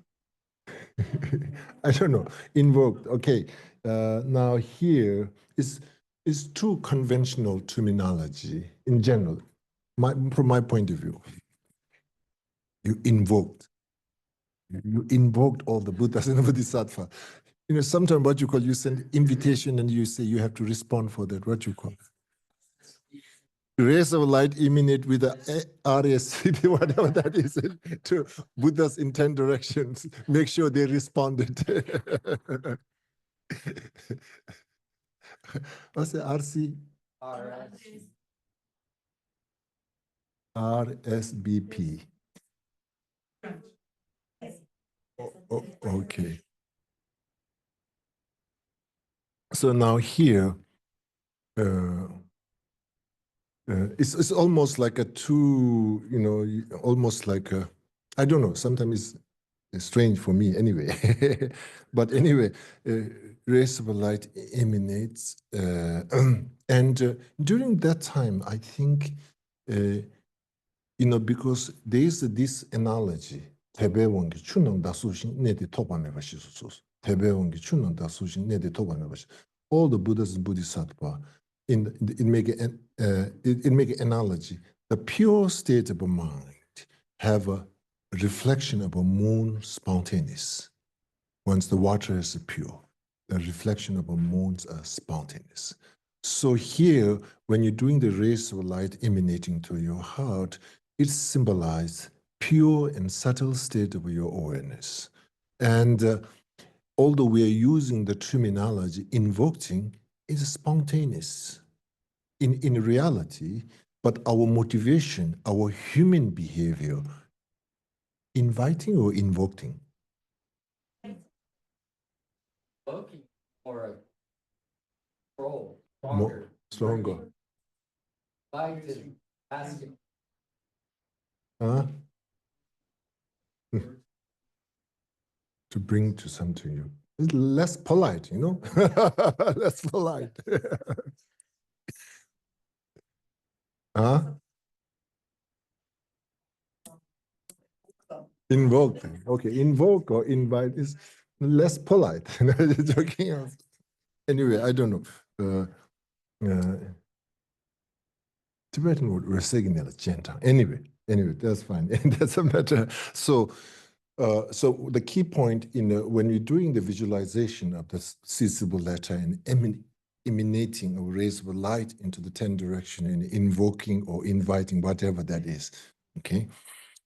I don't know, invoked. Okay. Now here is too conventional terminology in general. From my point of view, you invoked. You invoked all the Buddhas and the Bodhisattva. You know, sometimes what you call, you send invitation and you say you have to respond for that. What you call? Rays of light emanate with the RSVP, whatever that is, to Buddha's in 10 directions. Make sure they responded. What's the RC? RSBP. Okay. So now here, it's almost like a two, you know, almost like a, I don't know, sometimes it's strange for me anyway. But anyway, rays of light emanates. And during that time, I think, you know, because there is this analogy, Tebewongi chunang dasushin nede topame bashisus. Tebewongi chunang dasushin nede topame bash. All the Buddhas and Bodhisattva, it make an analogy. The pure state of a mind have a reflection of a moon spontaneous. Once the water is pure, the reflection of a moon are spontaneous. So here, when you're doing the rays of light emanating to your heart, it symbolizes pure and subtle state of your awareness. And although we are using the terminology invoking, it's spontaneous in reality, but our motivation, our human behavior, inviting or invoking? Invoking or control, Stronger. invited, asking. Huh? To bring to something you. It's less polite, you know? Less polite. Huh? Invoke. Okay, invoke or invite is less polite. Joking. Anyway, I don't know. Tibetan word resignal gentle. Anyway, that's fine. And that's a matter. So the key point when you're doing the visualization of the seizable letter and emanating or rays of light into the 10 direction and invoking or inviting, whatever that is, okay?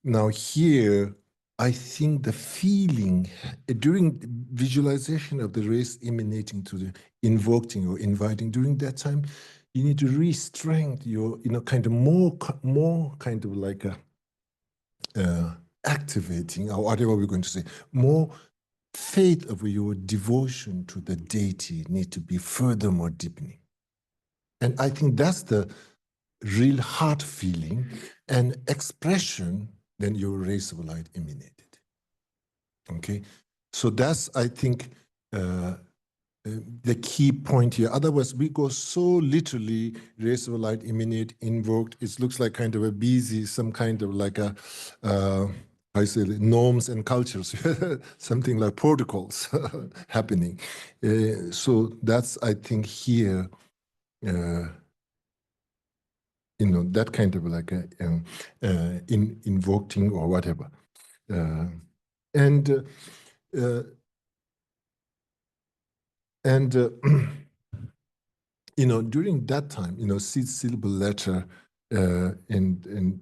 Now here, I think the feeling during visualization of the rays emanating to the invoking or inviting, during that time, you need to re-strengthen your, kind of more kind of like a activating, or whatever we're going to say, more faith of your devotion to the deity need to be furthermore deepening. And I think that's the real heart feeling and expression then your rays of light emanated. Okay, so that's, I think, the key point here. Otherwise, we go so literally, rays of light emanate, invoked. It looks like kind of a busy, some kind of like a, I say, norms and cultures, something like protocols happening. So that's, I think, here, that kind of like a invoking or whatever. And during that time, seed syllable letter in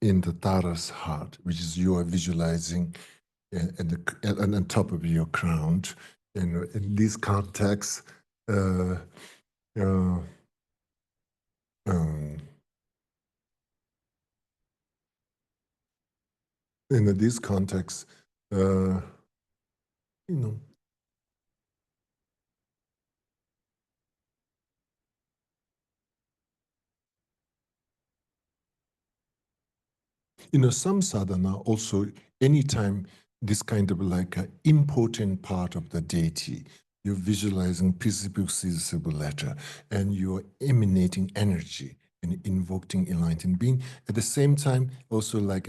the Tara's heart, which is you are visualizing on top of your crown, in this context, in this context, some sadhana also, anytime this kind of like an important part of the deity. You're visualizing principle letter, and you're emanating energy and invoking enlightened being. At the same time, also like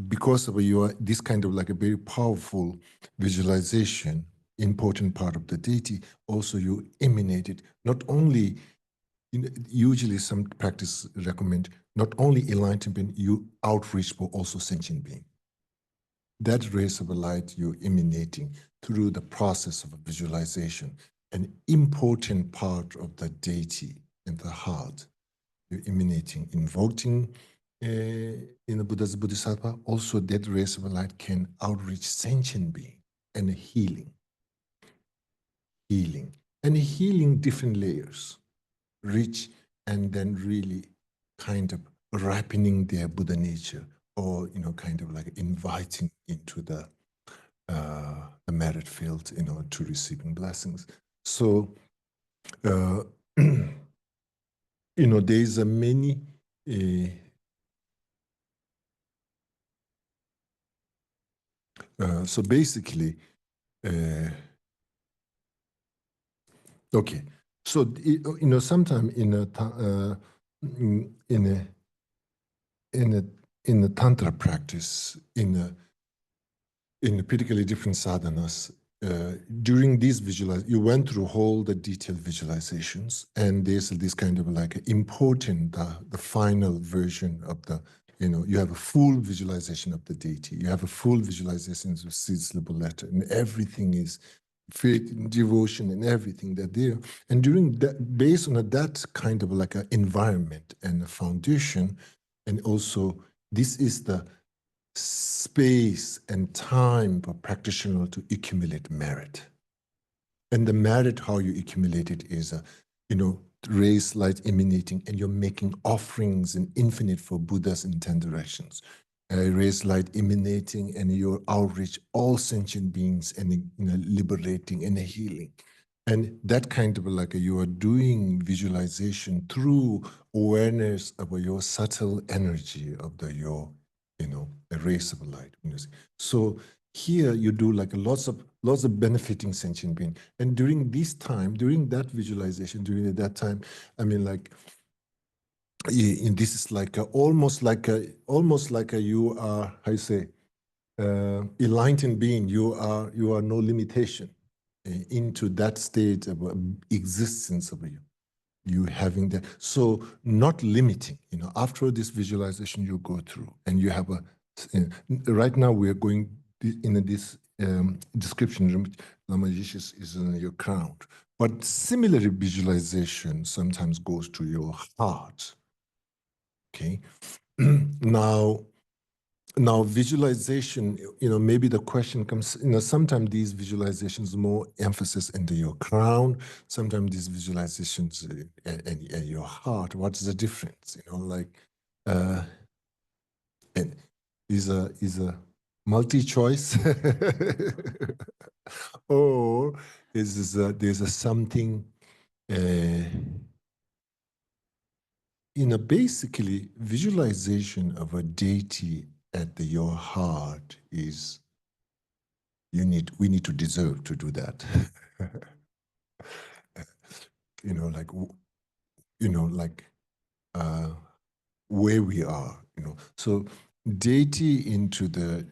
because of your this kind of like a very powerful visualization, important part of the deity, also you emanated not only, usually some practice recommend not only enlightened being, you outreach but also sentient being. That rays of light you're emanating through the process of visualization, an important part of the deity in the heart, you're emanating, invoking in the Buddha's Bodhisattva. Also, that rays of light can outreach sentient being and healing, and healing different layers, rich, and then really kind of ripening their Buddha nature, or kind of like inviting into the merit field, to receiving blessings. So, there's a many. So basically, okay. So sometime in a tantra practice, in particularly different sadhanas, during these you went through all the detailed visualizations, and there's this kind of like important, the final version of the, you have a full visualization of the deity, you have a full visualization of Sid's letter, and everything is faith, devotion, and everything that there. And during that, based on that kind of like an environment and a foundation, and also this is the space and time for practitioner to accumulate merit. And the merit, how you accumulate it is, rays light emanating, and you're making offerings in infinite for Buddhas in 10 directions. Rays light emanating, and your outreach all sentient beings, and liberating and healing. And that kind of like you are doing visualization through awareness of your subtle energy of your, a race of light. So here you do like lots of benefiting sentient being. And during this time, during that visualization, during that time, I mean, like, this is like almost like you are, how you say, enlightened being. You are no limitation into that state of existence of you having that. So not limiting, after this visualization you go through, and you have right now we are going in this description, Lama Yeshe is in your crown. But similar visualization sometimes goes to your heart. Okay. Now visualization, maybe the question comes, sometimes these visualizations more emphasis into your crown, sometimes these visualizations in your heart. What is the difference? And is a multi-choice, or there's a something, basically visualization of a deity at your heart is, we need to deserve to do that. Where we are, so deity into the,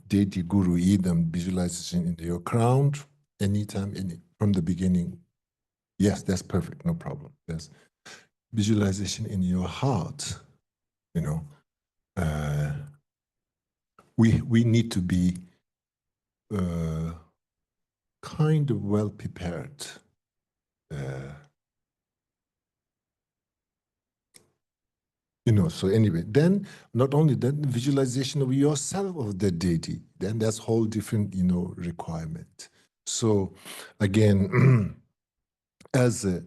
deity guru idam visualization into your crown anytime, from the beginning. Yes, that's perfect, no problem. There's visualization in your heart, we need to be kind of well prepared. So anyway, then not only that, visualization of yourself of the deity, then that's whole different, requirement. So again, as the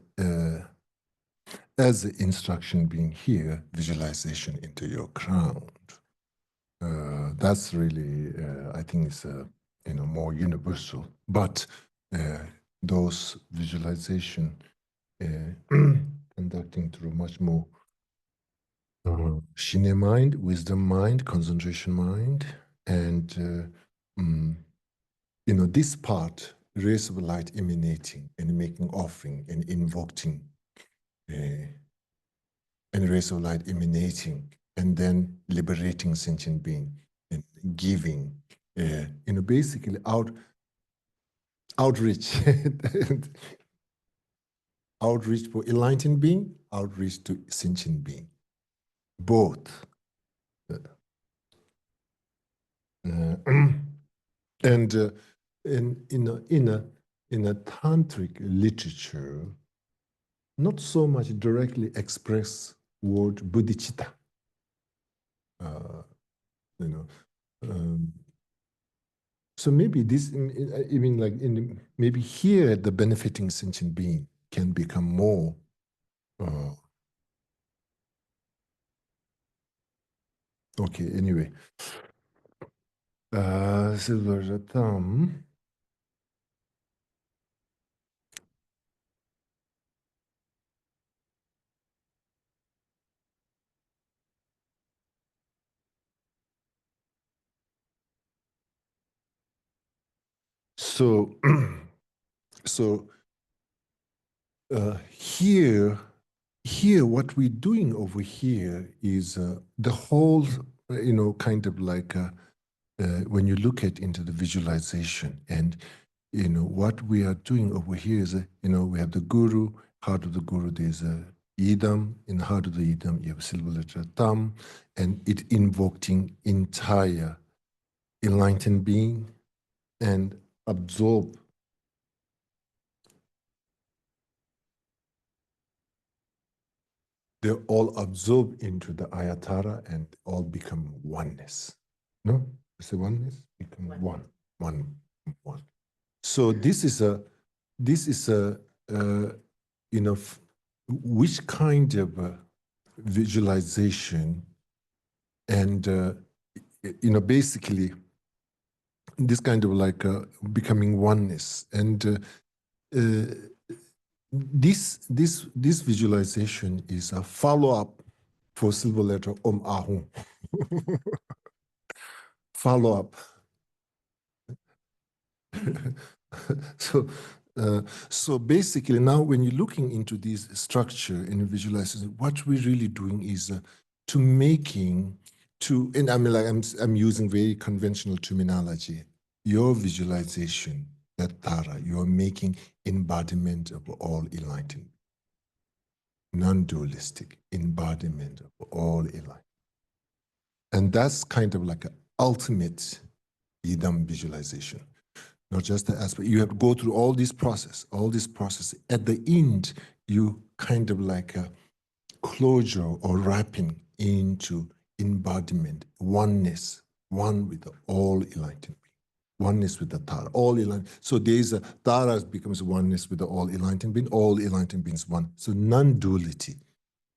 instruction being here, visualization into your crown. That's really, I think it's more universal. But those visualization conducting through much more Shine mind, wisdom mind, concentration mind, and this part, rays of light emanating and making offering and invoking, and rays of light emanating and then liberating sentient being and giving, basically outreach, outreach for enlightened being, outreach to sentient being, both. And in a tantric literature, not so much directly express word bodhicitta. So maybe this, even like maybe here, the benefiting sentient being can become more. Okay. Anyway, Silver Ratam. So, here, what we're doing over here is the whole, kind of like when you look at into the visualization, and what we are doing over here is, we have the guru. Heart of the guru, there's a idam. In the heart of the idam, you have silver letter tam, and it invoking entire enlightened being and absorb. They're all absorbed into the ayatara and all become oneness. No? Is it oneness? Become one. So this is a, which kind of visualization, and, basically this kind of like becoming oneness. And this visualization is a follow-up for silver letter Om Ahum. Follow-up. So basically now when you're looking into this structure and visualizing, what we're really doing is and I mean, like I'm using very conventional terminology. Your visualization, that Tara, you're making embodiment of all enlightenment. Non-dualistic embodiment of all enlightenment. And that's kind of like an ultimate idam visualization. Not just the aspect. You have to go through all this process. At the end, you kind of like a closure or wrapping into embodiment, oneness, one with the all enlightened being, oneness with the Tara, all enlightened. So there's a Tara becomes oneness with the all enlightened being, all enlightened beings one. So non-duality,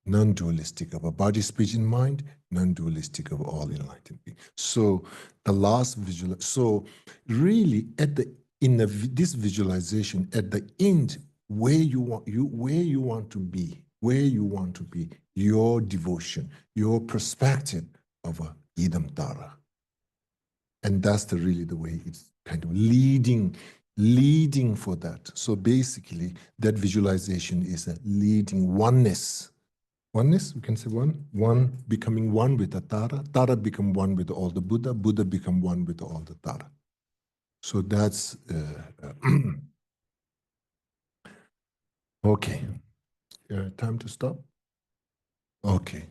non-dualistic of a body, speech, and mind, non-dualistic of all enlightened being. So the last visual. So really, this visualization, at the end, where you want to be, your devotion, your perspective of a idam Tara, and that's really the way it's kind of leading for that. So basically, that visualization is a leading oneness. Oneness, we can say one becoming one with the Tara become one with all the Buddha become one with all the Tara. So that's okay. Time to stop? Okay.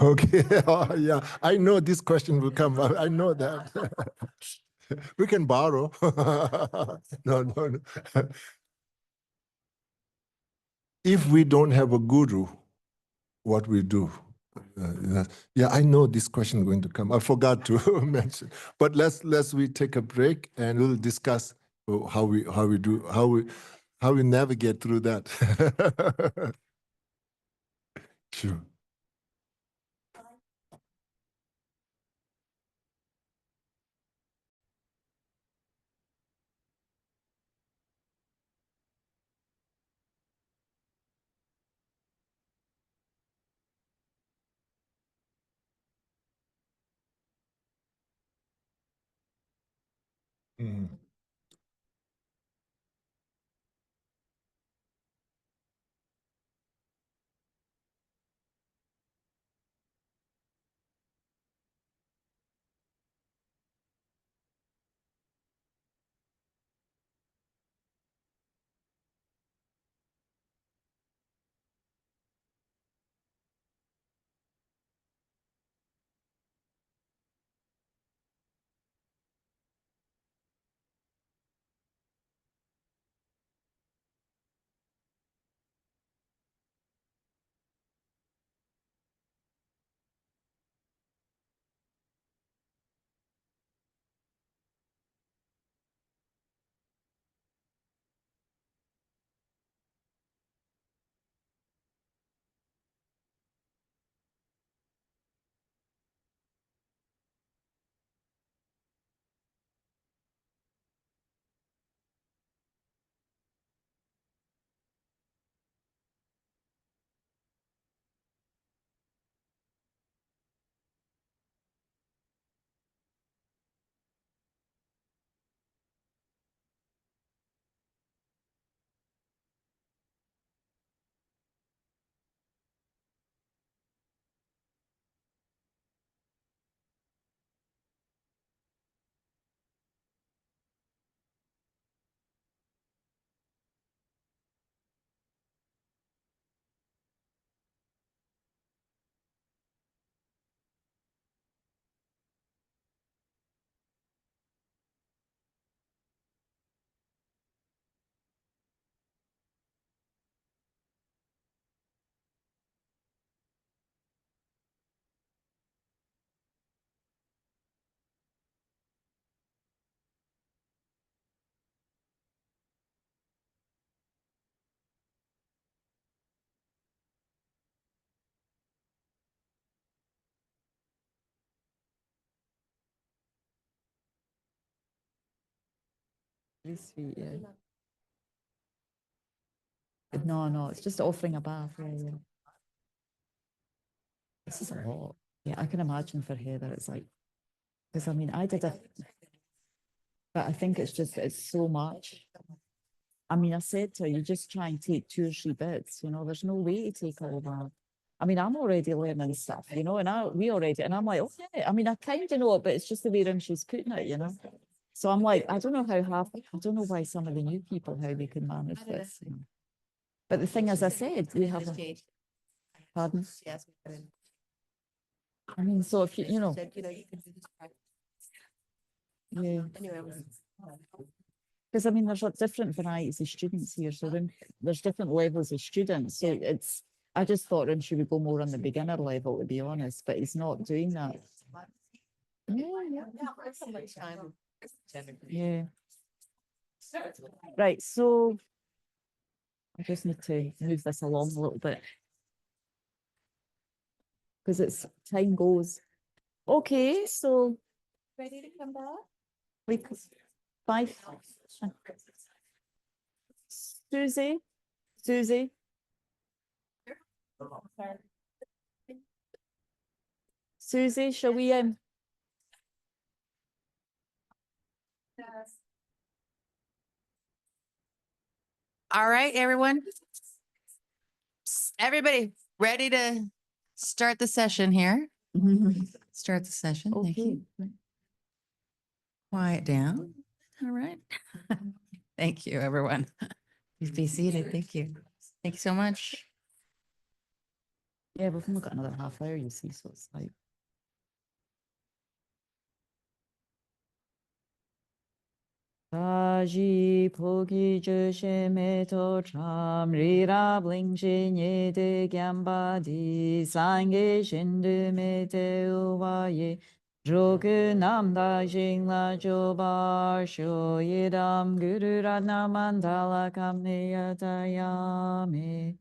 Okay. Oh, yeah, I know this question will come. I know that. We can borrow. No. If we don't have a guru, what we do? Yeah, I know this question is going to come. I forgot to mention, but let's we take a break and we'll discuss how we navigate through that. Sure. Mm. Very sweet, yeah. No, it's just offering a bath. Yeah. This is a lot. Yeah, I can imagine for Heather, it's like, because I mean, I did a, but I think it's so much. I mean, I said to her, you just try and take 2 or 3 bits, there's no way to take all that. I mean, I'm already learning stuff, and and I'm like, okay, I mean, I kind of know it, but it's just the way in she's putting it. So I'm like, I don't know I don't know why some of the new people, how they can manage this. But the thing, as I said, we have a, pardon? Yes. I mean, so if you You can do this practice. yeah. Anyway, Because I mean, there's different varieties of students here, so then there's different levels of students. So I just thought Rin should go more on the beginner level, to be honest, but he's not doing that. Yeah. Right, so I just need to move this along a little bit because it's time goes. Okay, so ready to come back? we 5. Susie. Susie, shall we All right, everyone. Everybody ready to start the session here? Start the session. Thank you. Quiet down. All right. Thank you, everyone. Please be seated. Thank you. Thank you so much. Yeah, we've only got another half hour, you see, so it's like. Taji pogi joshe meto tram rira bling shinye de gyamba di sange shindu me te uwaye jogu namda jingla jobar sho yidam guru radna mandala kamneya dayame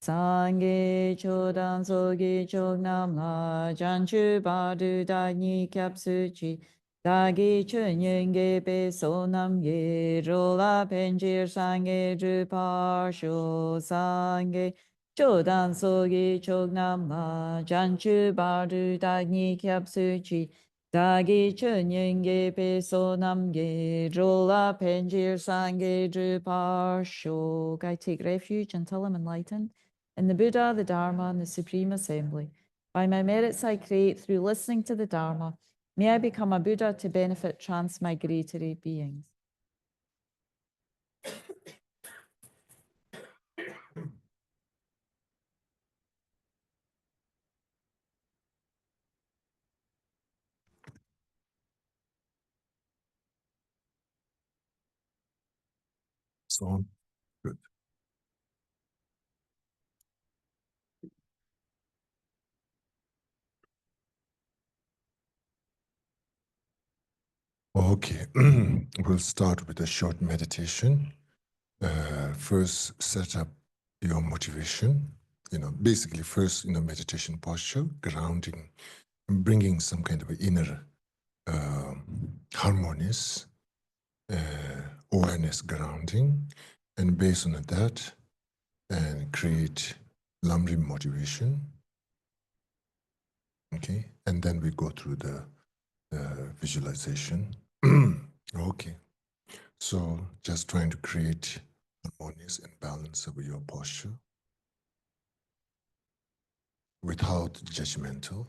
sange chodan sogi chognamla janchu badu dani kapsuchi Dagi chunye be sonam ye rola penjir sange drupar sho sange chodan sogi chognam la janchu bardu dagni kyap suchi Dagi chunyenge peso namge drola penjir sange drupar shok. I take refuge until I'm enlightened in the Buddha, the Dharma, and the Supreme Assembly. By my merits I create through listening to the Dharma. May I become a Buddha to benefit transmigratory beings. So on. Good. Okay, we'll start with a short meditation. First, set up your motivation. Basically, first, meditation posture, grounding, and bringing some kind of inner harmonious awareness grounding, and based on that, and create Lamrim motivation. Okay, and then we go through the visualization. Okay, so just trying to create harmonious and balance of your posture without judgmental.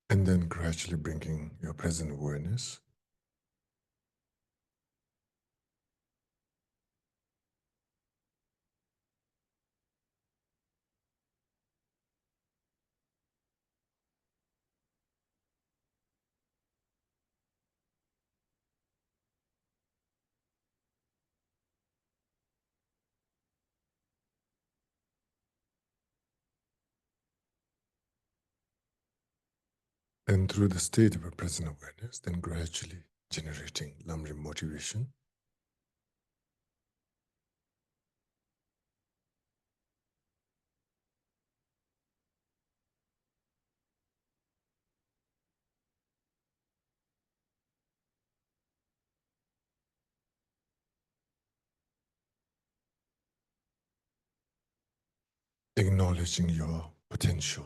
And then gradually bringing your present awareness and through the state of a present awareness, then gradually generating Lamrim motivation. Acknowledging your potential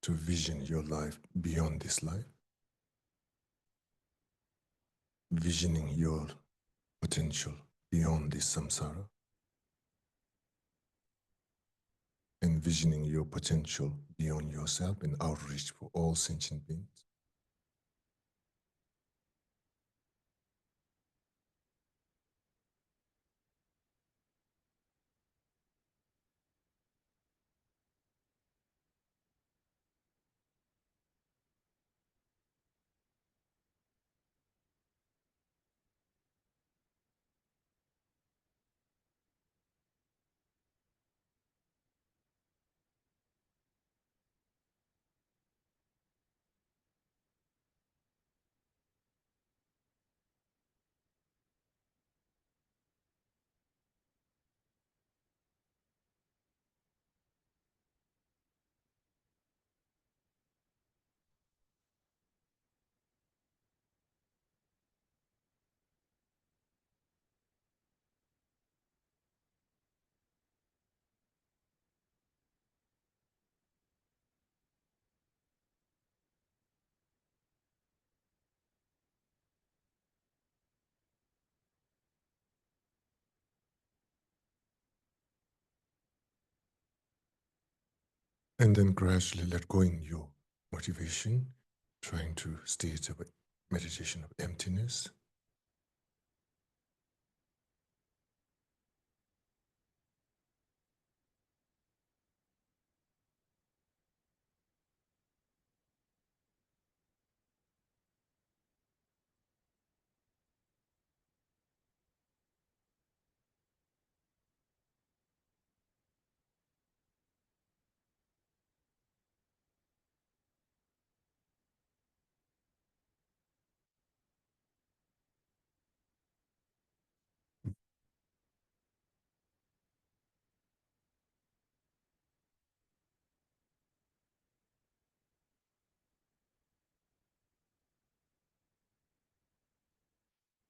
to vision your life beyond this life, visioning your potential beyond this samsara, envisioning your potential beyond yourself and outreach for all sentient beings. And then gradually let go in your motivation, trying to state a meditation of emptiness.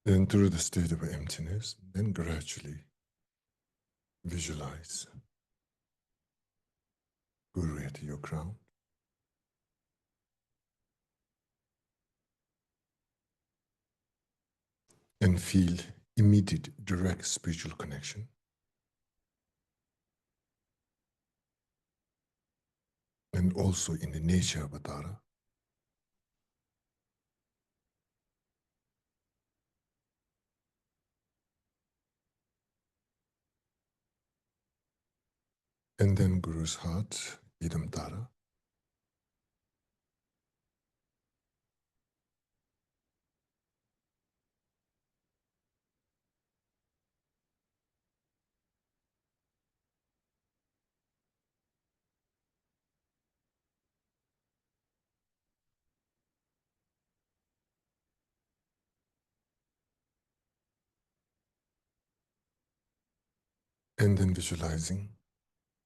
Then through the state of emptiness, then gradually visualize Guru at your crown. And feel immediate, direct spiritual connection. And also in the nature of Tara. And then Guru's heart, Idam Tara. And then visualizing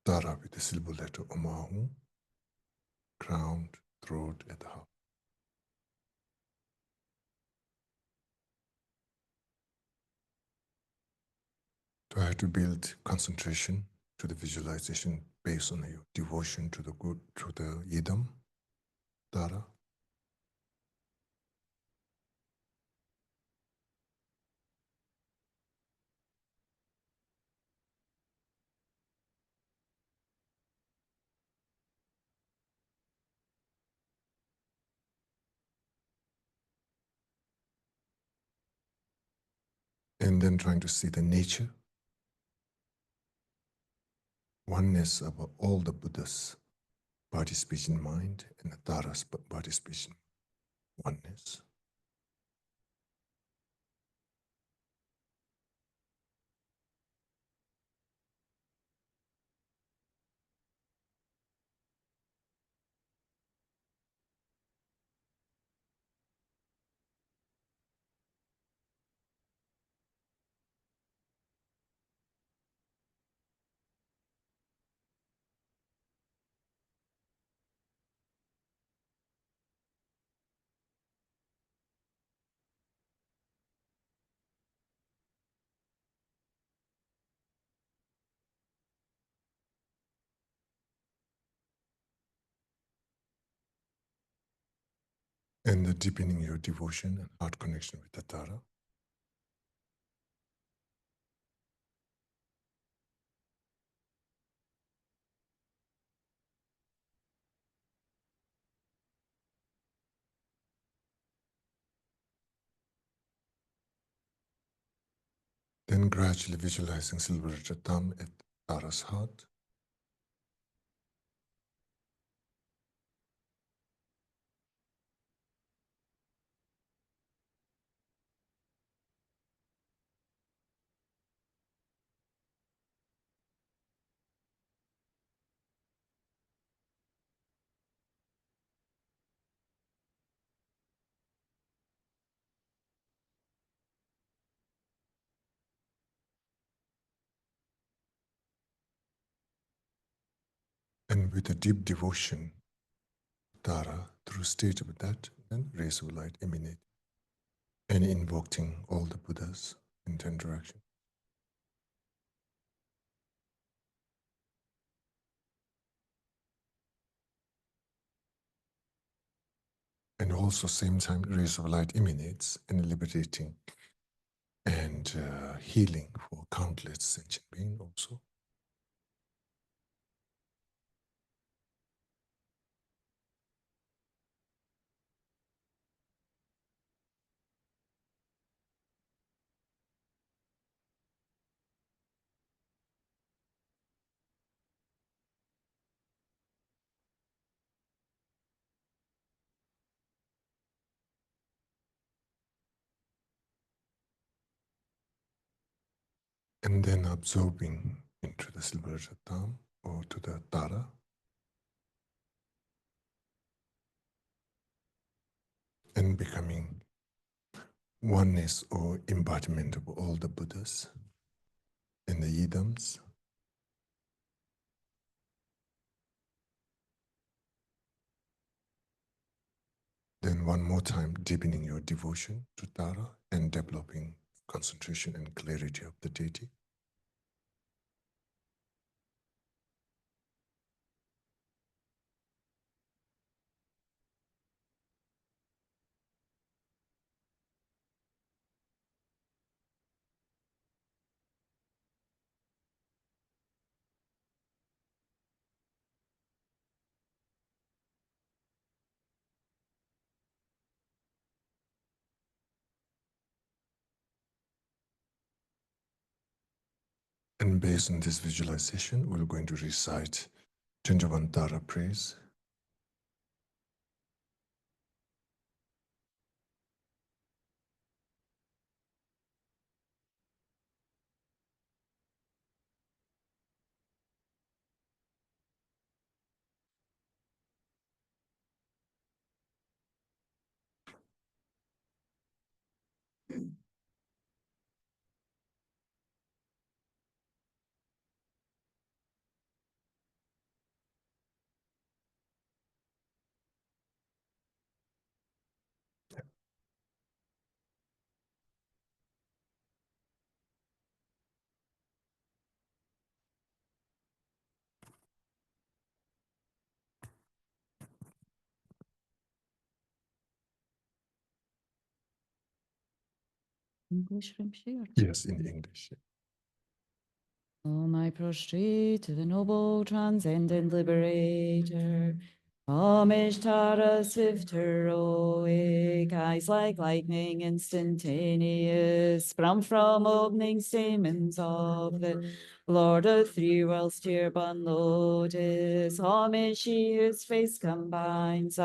Tara with the silver letter Omahu, crowned, throat at the heart. Try to build concentration to the visualization based on your devotion to the good, to the Yidam, Tara. And then trying to see the nature, oneness of all the Buddhas, participation mind, and the Tara's participation, oneness. And the deepening your devotion and heart connection with the Tara. Then gradually visualizing silver thumb at Tara's heart. And with a deep devotion, Tara, through state of that, then rays of light emanate. And invoking all the Buddhas in 10 directions. And also same time, rays of light emanates and liberating and healing for countless sentient beings also. And then absorbing into the silver Satam or to the Tara. And becoming oneness or embodiment of all the Buddhas and the Yidams. Then one more time, deepening your devotion to Tara and developing concentration and clarity of the deity. And based on this visualization, we're going to recite 21 Tara praise. English Rinpoche or Yes, in English. Om I prostrate to the noble transcendent liberator. Homage Tara swift heroic, eyes like lightning instantaneous, sprung from opening stamens of the Lord of three worlds, tear bun lotus. Homage she whose face combines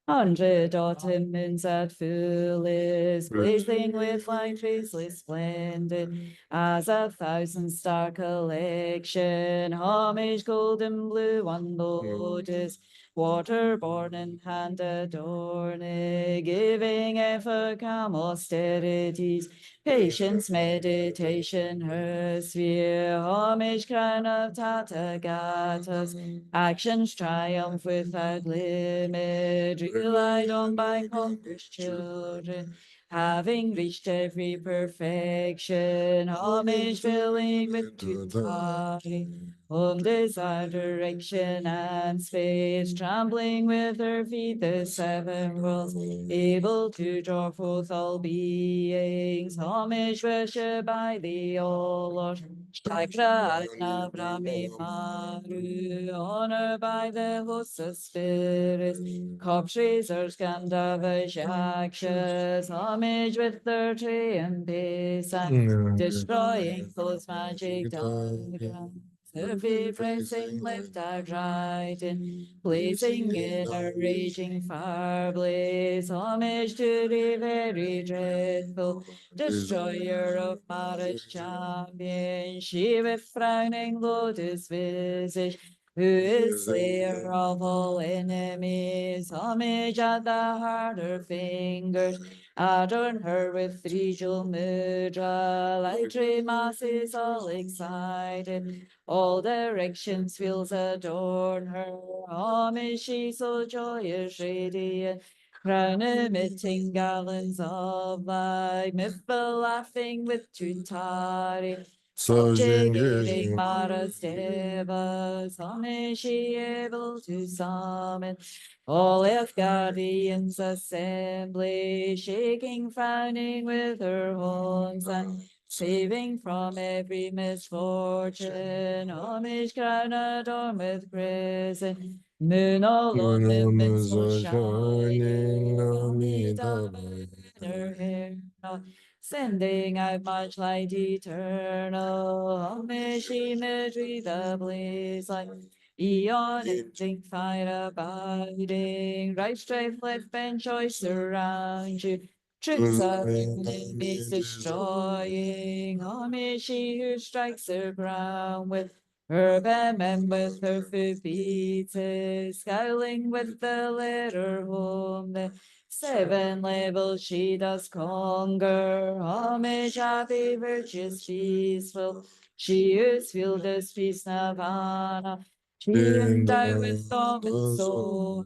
100 autumn moons at fullest, blazing with light, traceless, splendid as 1,000-star collection. Homage golden blue on lotus, waterborne and hand adorned, giving effort, calm austerities, patience, meditation, her sphere. Homage crown of Tathagatas, actions triumph without limit, relied on by conquerors' children, having reached every perfection. Homage filling with totality, desire, direction, and space, trampling with her feet the seven worlds, able to draw forth all beings. Homage worship by the all Lord. Chakra Agna Brahmi Maru, honor by the hosts of spirits, Kopshreezers, Gandharvas, Yakshas, homage with their triumphs, destroying false magic diagrams. Every praising left out right in, blazing in a raging fire blaze. Homage to the very dreadful destroyer of Mara's champion. She with frowning lotus visage, who is slayer of all enemies. Homage at the heart, her fingers adorn her with three jewel mudra, like three masses all excited. All directions wheels adorn her. Homage she so joyous, radiant, crown emitting garlands of light, mythful laughing with tutari. Subjugating Mara's devas, homage she able to summon all F guardians assembly, shaking, frowning with her horns and saving from every misfortune. Homage crown adorned with crescent moon, all ornaments so shining. Amida in her hair, sending out much light eternal. Homage she midri the blaze like eon ending fire abiding. Right, strife, left, and choice surround you. Truths of enemies destroying. Homage she who strikes the ground with herb and with her feet, scowling with the letter home. The seven levels she does conquer. Homage, happy, virtuous, peaceful. She is filled as peace nirvana. She endowed with thought and soul,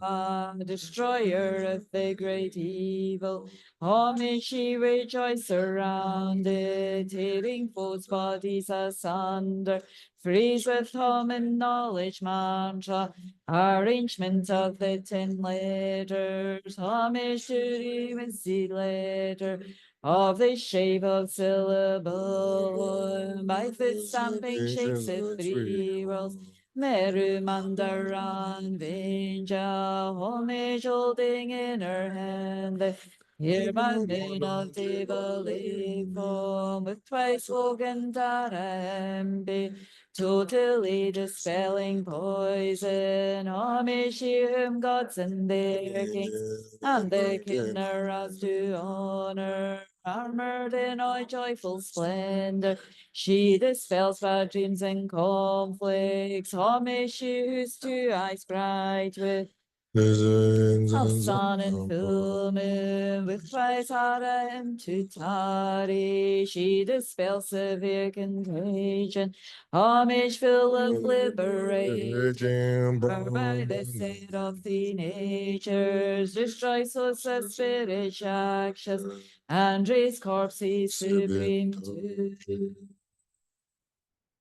destroyer of the great evil. Oh, may she rejoice surrounded, tearing foes' bodies asunder. Freeze with home and knowledge mantra, arrangement of the 10 letters. Homage to the Wincy letter of the shape of syllable. By foot stamping shakes it 3 rolls. Meru Mandaran Vinja, homage holding in her hand. Here by men of Devalipo, with twice spoken Tarambi, totally dispelling poison. Homage she whom gods and their kings and the kinneras to honor, armored in all joyful splendor. She dispels bad dreams and conflicts. Homage she whose 2 eyes bright with of sun and full moon, with twice Hara and Tutari. She dispels severe contagion. Homage full of liberation. By the state of the natures, destroys source of spirit actions, and raise corpses supreme to.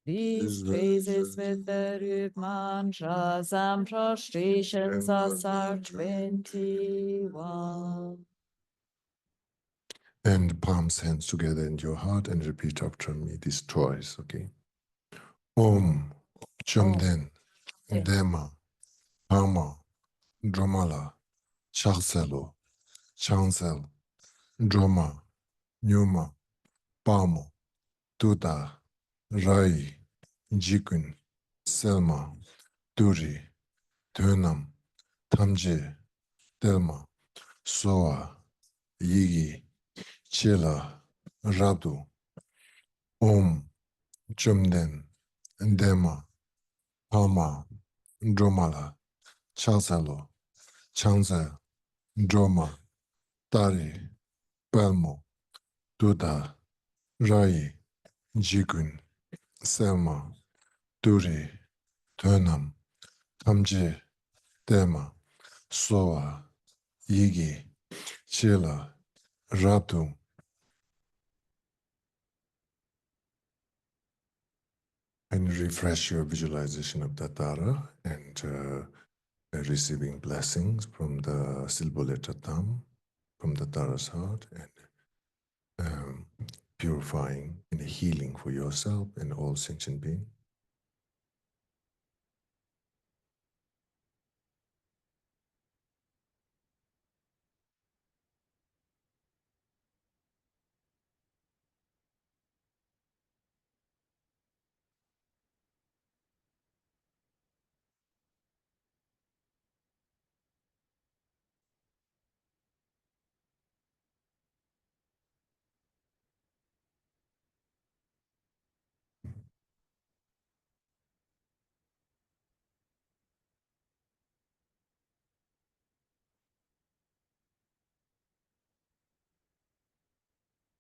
These praises with the root mantras and prostrations of Psalm 21. And palms, hands together in your heart and repeat after me these twice, okay? Om, Chumden, Dema, Pama, Dromala, Charselo, Chansel, Droma, Nyuma, Pamo, Tuta, Rai, Jikun, Selma, Duri, Tönam, Tamje, Delma, Soa, Yigi, Chela, Radu, Om, Chumden, Dema, Pama, Dromala, Chanselo, Chansel, Droma, Tari, Palmo, Tuta, Rai, Jikun, Selma, Duri, Tönam, Tamje, Dema, Soa, Yigi, Chila, Ratu. And refresh your visualization of the Tara and receiving blessings from the Silboleta Tam, from the Tara's heart, and purifying and healing for yourself and all sentient beings.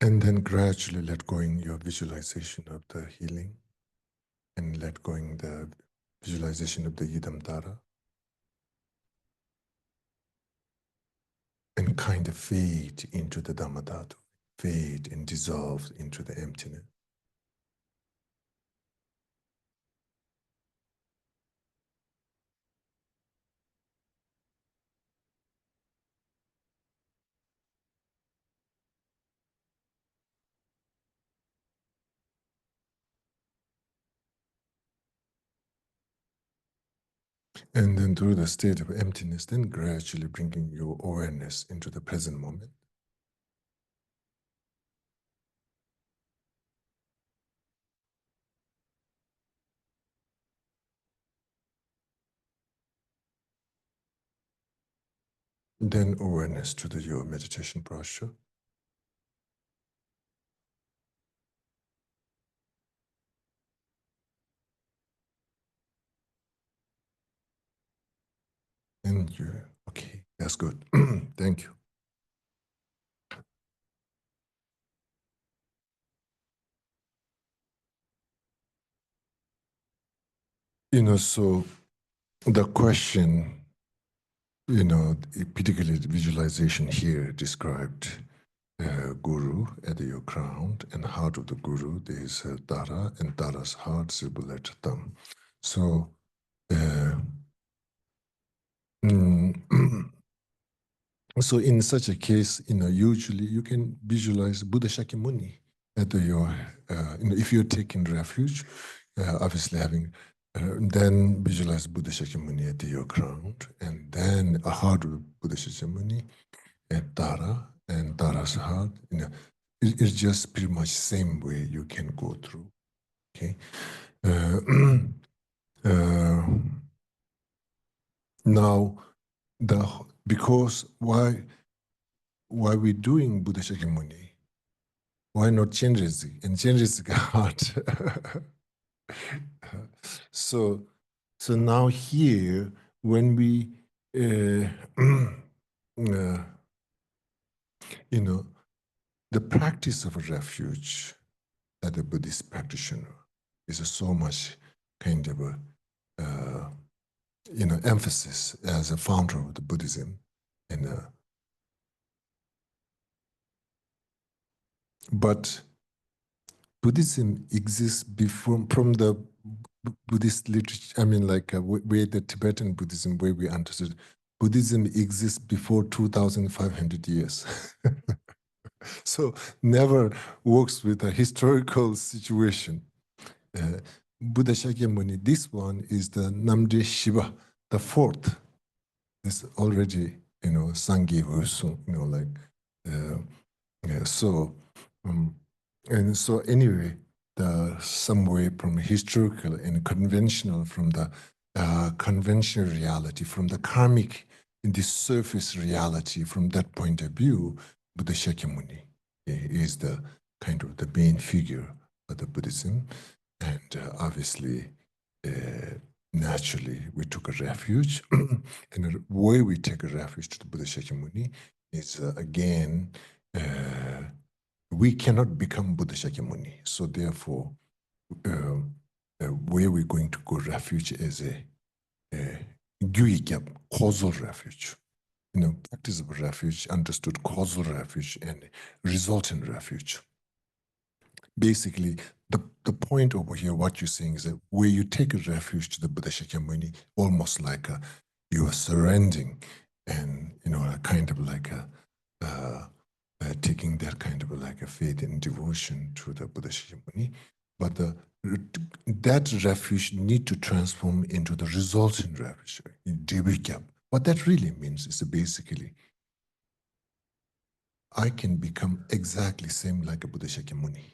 And then gradually let going your visualization of the healing and let going the visualization of the Yidam Tara and kind of fade into the Dhammadhatu, fade and dissolve into the emptiness. And then through the state of emptiness, then gradually bringing your awareness into the present moment. Then awareness to your meditation posture. And you, okay, that's good. Thank you. So the question, particularly the visualization here described Guru at your crown, and heart of the Guru, there is Dara, and Dara's heart, symbol at thumb. So, so in such a case, usually you can visualize Buddha Shakyamuni at your, if you're taking refuge, obviously having, then visualize Buddha Shakyamuni at your crown, and then a heart of Buddha Shakyamuni at Dara, and Dara's heart. It's just pretty much same way you can go through. Okay. Now, because why we're doing Buddha Shakyamuni? Why not Chenrezig? And Chenrezig heart. So now here, when we, the practice of refuge that a Buddhist practitioner is so much kind of a, emphasis as a founder of the Buddhism. But Buddhism exists before, from the Buddhist literature, where the Tibetan Buddhism, where we understood, Buddhism exists before 2,500 years. So never works with a historical situation. Buddha Shakyamuni, this one is the Namje Shiva, the fourth. It's already, Sangye Vösu, and so anyway, some way from historical and conventional, from the conventional reality, from the karmic in the surface reality, from that point of view, Buddha Shakyamuni is the kind of the main figure of the Buddhism. And obviously, naturally, we took a refuge. And the way we take a refuge to the Buddha Shakyamuni is, again, we cannot become Buddha Shakyamuni. So therefore, where we're going to go refuge is a gyuikyab, causal refuge. Practice of refuge, understood causal refuge and resultant refuge. Basically, the point over here, what you're saying is that where you take a refuge to the Buddha Shakyamuni, almost like you are surrendering, and a kind of like taking that kind of like a faith and devotion to the Buddha Shakyamuni. But that refuge need to transform into the resultant refuge, What that really means is basically, I can become exactly same like a Buddha Shakyamuni,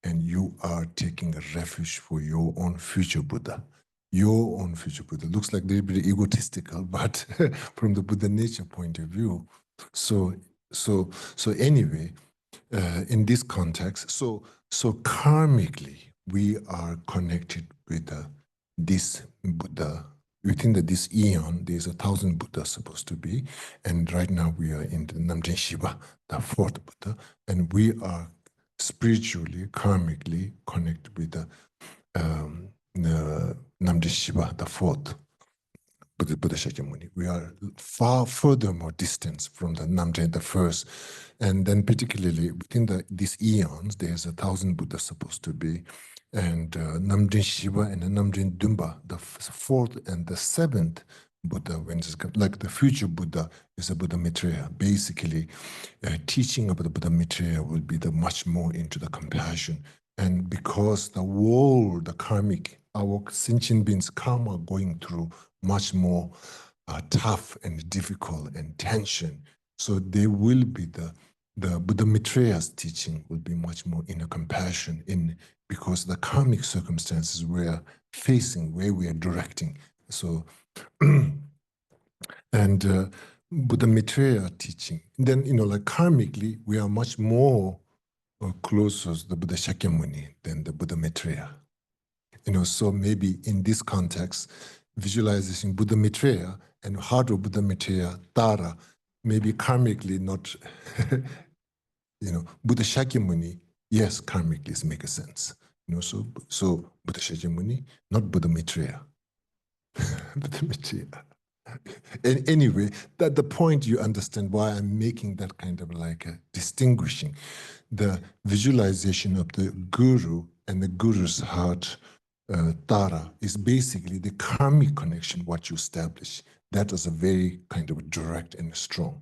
and you are taking a refuge for your own future Buddha. Your own future Buddha. Looks like they're very egotistical, but from the Buddha nature point of view. So anyway, in this context, so karmically, we are connected with this Buddha. Within this eon, there's 1,000 Buddhas supposed to be. And right now we are in the Namjen Shiva, the fourth Buddha. And we are spiritually, karmically connected with the Namjen Shiva, the fourth Buddha Shakyamuni. We are far furthermore distant from the Namjen, the first. And then particularly within these eons, there's 1,000 Buddhas supposed to be. And Namjen Shiva and the Namjen Dumba, the fourth and the seventh Buddha, when it's like the future Buddha is a Buddha Maitreya. Basically, teaching about the Buddha Maitreya will be the much more into the compassion. And because the world, the karmic, our sentient beings' karma going through much more tough and difficult and tension. So there will be the Buddha Maitreya's teaching will be much more in a compassion because the karmic circumstances we're facing, where we are directing. So, and Buddha Maitreya teaching. Then, like karmically, we are much more closer to the Buddha Shakyamuni than the Buddha Maitreya. So maybe in this context, visualizing Buddha Maitreya and heart of Buddha Maitreya, Tara, maybe karmically not, Buddha Shakyamuni, yes, karmically makes sense. So Buddha Shakyamuni, not Buddha Maitreya. with the material. And anyway, that the point you understand why I'm making that kind of like a distinguishing the visualization of the guru and the guru's heart tara is basically the karmic connection what you establish. That is a very kind of direct and strong.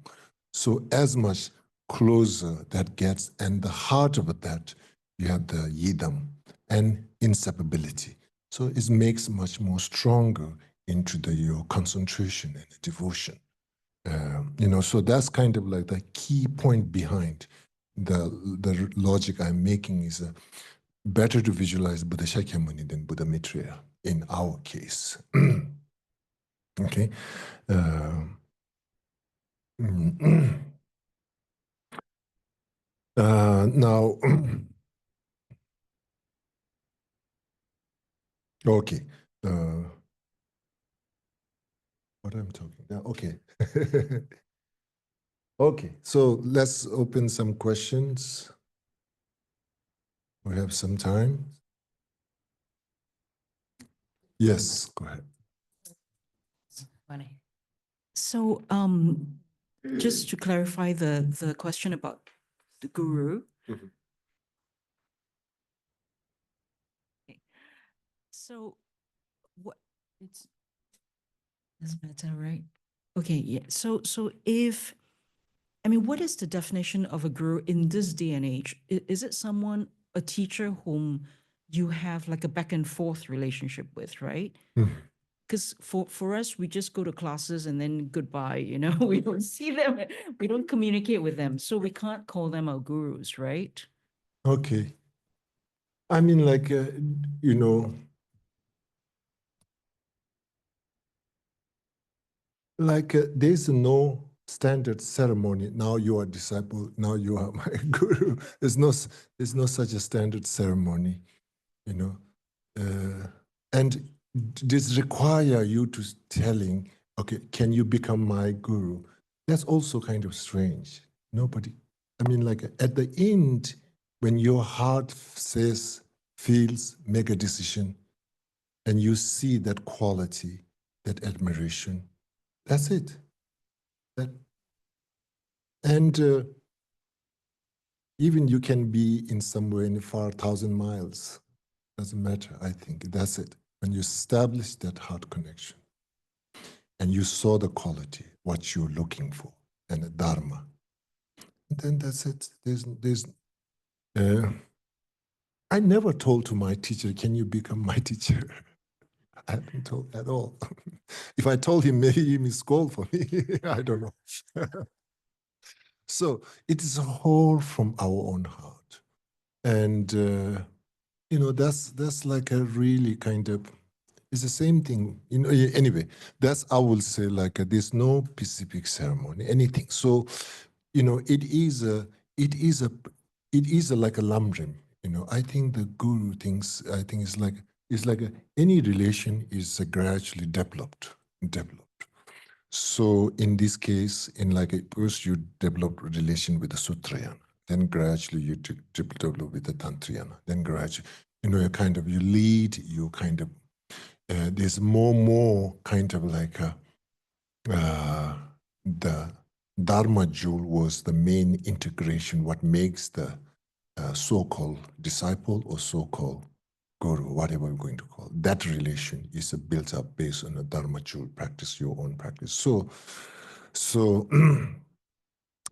So as much closer that gets, and the heart of that, you have the yidam and inseparability. So it makes much more stronger into your concentration and devotion. So that's kind of like the key point behind the logic I'm making is better to visualize Buddha Shakyamuni than Buddha Maitreya in our case. Okay. Now, okay. What I'm talking now? Okay. Okay. So let's open some questions. We have some time. Yes, go ahead. So, just to clarify the question about the guru. Mhm. Okay. So, what it's that's better, right? Okay, yeah. So, if what is the definition of a guru in this day and age? Is it someone, a teacher whom you have like a back and forth relationship with, right? Mhm. Because for us, we just go to classes and then goodbye, we don't see them, we don't communicate with them. So we can't call them our gurus, right? Okay. I mean, like, there's no standard ceremony. Now you are disciple. Now you are my guru. There's no such a standard ceremony, and this require you to telling, okay, can you become my guru? That's also kind of strange. Nobody. I mean, like at the end, when your heart says, feels, make a decision, and you see that quality, that admiration, that's it. And even you can be in somewhere in far 1,000 miles. Doesn't matter, I think. That's it. When you establish that heart connection and you saw the quality, what you're looking for, and the dharma, then that's it. I never told to my teacher, can you become my teacher? I haven't told at all. If I told him, maybe he may scold for me. I don't know. So it is a whole from our own heart. And, that's like a really kind of, it's the same thing. Anyway, that's, I will say, like, there's no specific ceremony, anything. So, it is like a lamrim. I think the guru thinks, I think it's like any relation is gradually developed. So in this case, in like first you develop a relation with the Sutrayana, then gradually you develop with the Tantrayana, then gradually, you lead, you kind of, there's more kind of like the Dharma jewel was the main integration, what makes the so-called disciple or so-called guru, whatever we're going to call it. That relation is built up based on a Dharma jewel practice, your own practice. So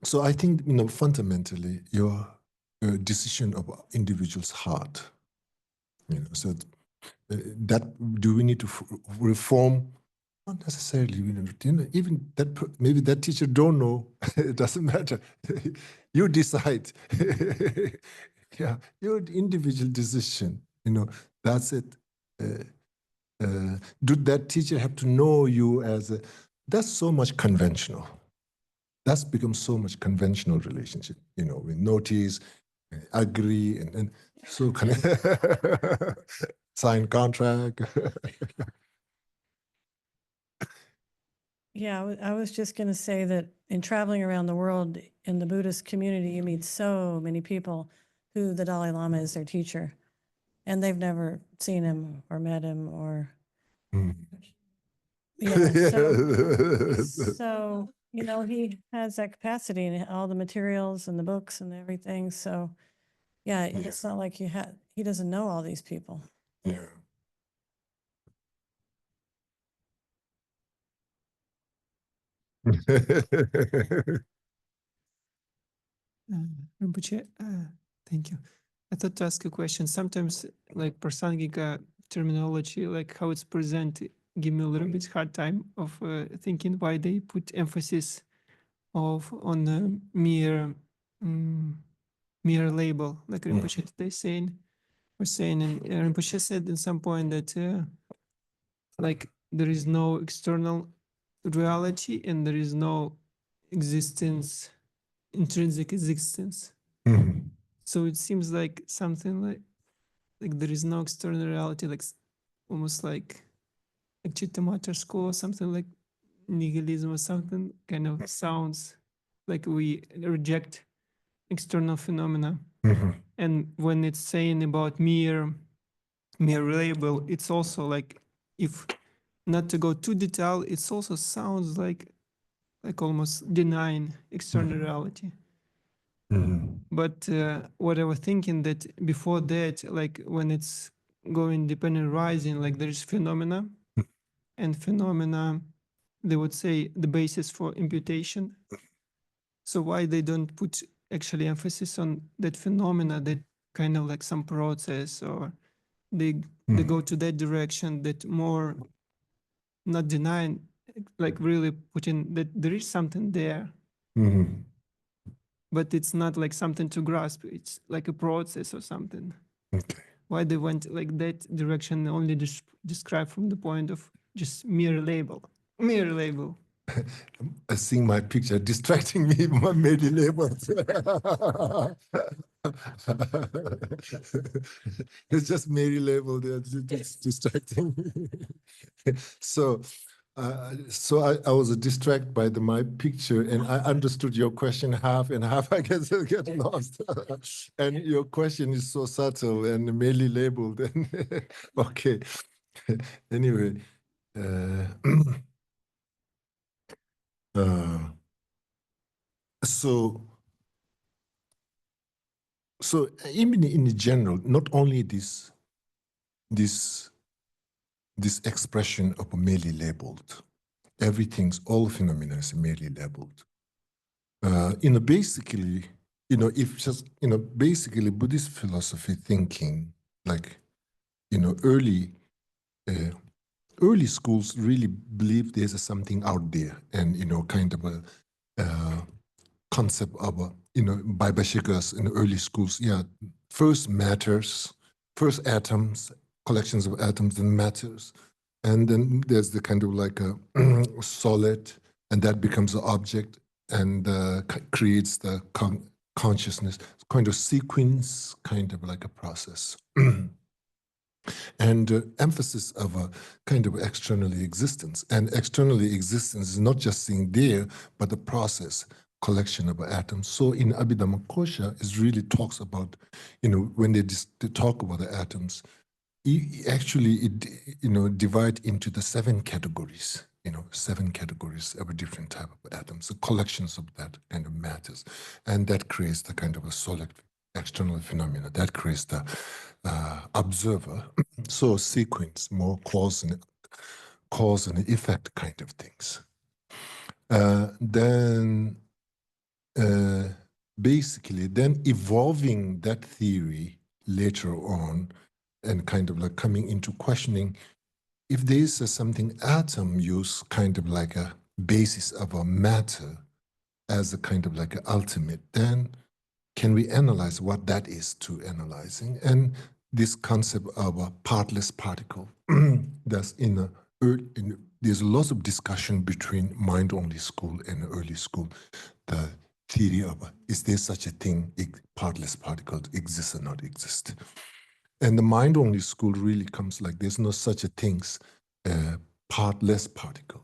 so I think, fundamentally, your decision of individual's heart, so that, do we need to reform? Not necessarily, even that, maybe that teacher don't know, it doesn't matter. You decide. Yeah, your individual decision, that's it. Do that teacher have to know you as a, that's so much conventional. That's become so much conventional relationship, we notice, agree, and so sign contract. Yeah, I was just going to say that in traveling around the world in the Buddhist community, you meet so many people who the Dalai Lama is their teacher, and they've never seen him or met him or Mm. Yeah, so, you know, he has that capacity and all the materials and the books and everything. So, yeah, it's not like he doesn't know all these people. Yeah. Rinpoche, thank you. I thought to ask a question. Sometimes, like Prasangika terminology, like how it's presented, give me a little bit hard time of thinking why they put emphasis on the mere label, like Rinpoche today was saying, and Rinpoche said in some point that like there is no external reality and there is no existence, intrinsic existence. Mhm. So it seems like something like there is no external reality, like almost like Chittamatra school or something like nihilism or something kind of sounds like we reject external phenomena. Mhm. And when it's saying about mere label, it's also like, if not to go too detailed, it also sounds like almost denying external reality. Mhm. But what I was thinking that before that, like when it's going dependent rising, like there's phenomena, and phenomena, they would say the basis for imputation. So why they don't put actually emphasis on that phenomena, that kind of like some process, or they go to that direction, that more not denying, like really putting that there is something there, Mhm. but it's not like something to grasp. It's like a process or something. Okay. Why they went like that direction, only describe from the point of just mere label. I seeing my picture distracting me, my many labels. It's just Mary label there, it's distracting me. So I was distracted by my picture, and I understood your question half and half. I guess I get lost. And your question is so subtle and merely labeled. And okay. Anyway, uh, so even in general, not only this expression of merely labeled, all phenomena is merely labeled. Basically, if just basically Buddhist philosophy thinking, like early schools really believe there's something out there, and kind of a concept of by Bashikas in the early schools, first matters, first atoms, collections of atoms and matters, and then there's the kind of like a solid, and that becomes an object and creates the consciousness, kind of sequence, kind of like a process. And emphasis of a kind of externally existence. And externally existence is not just seen there, but the process, collection of atoms. So in Abhidhamma Kosha, it really talks about, when they talk about the atoms, it divide into the 7 categories, 7 categories of a different type of atoms, so collections of that kind of matters. And that creates the kind of a solid external phenomena. That creates the observer. So sequence, more cause and effect kind of things. Then basically, then evolving that theory later on, and kind of like coming into questioning if there is something atom use kind of like a basis of a matter as a kind of like an ultimate, then can we analyze what that is to analyzing? And this concept of a partless particle, that's there's lots of discussion between mind-only school and early school. The theory of is there such a thing, partless particle exists or not exist? And the mind-only school really comes like there's no such a things, partless particle.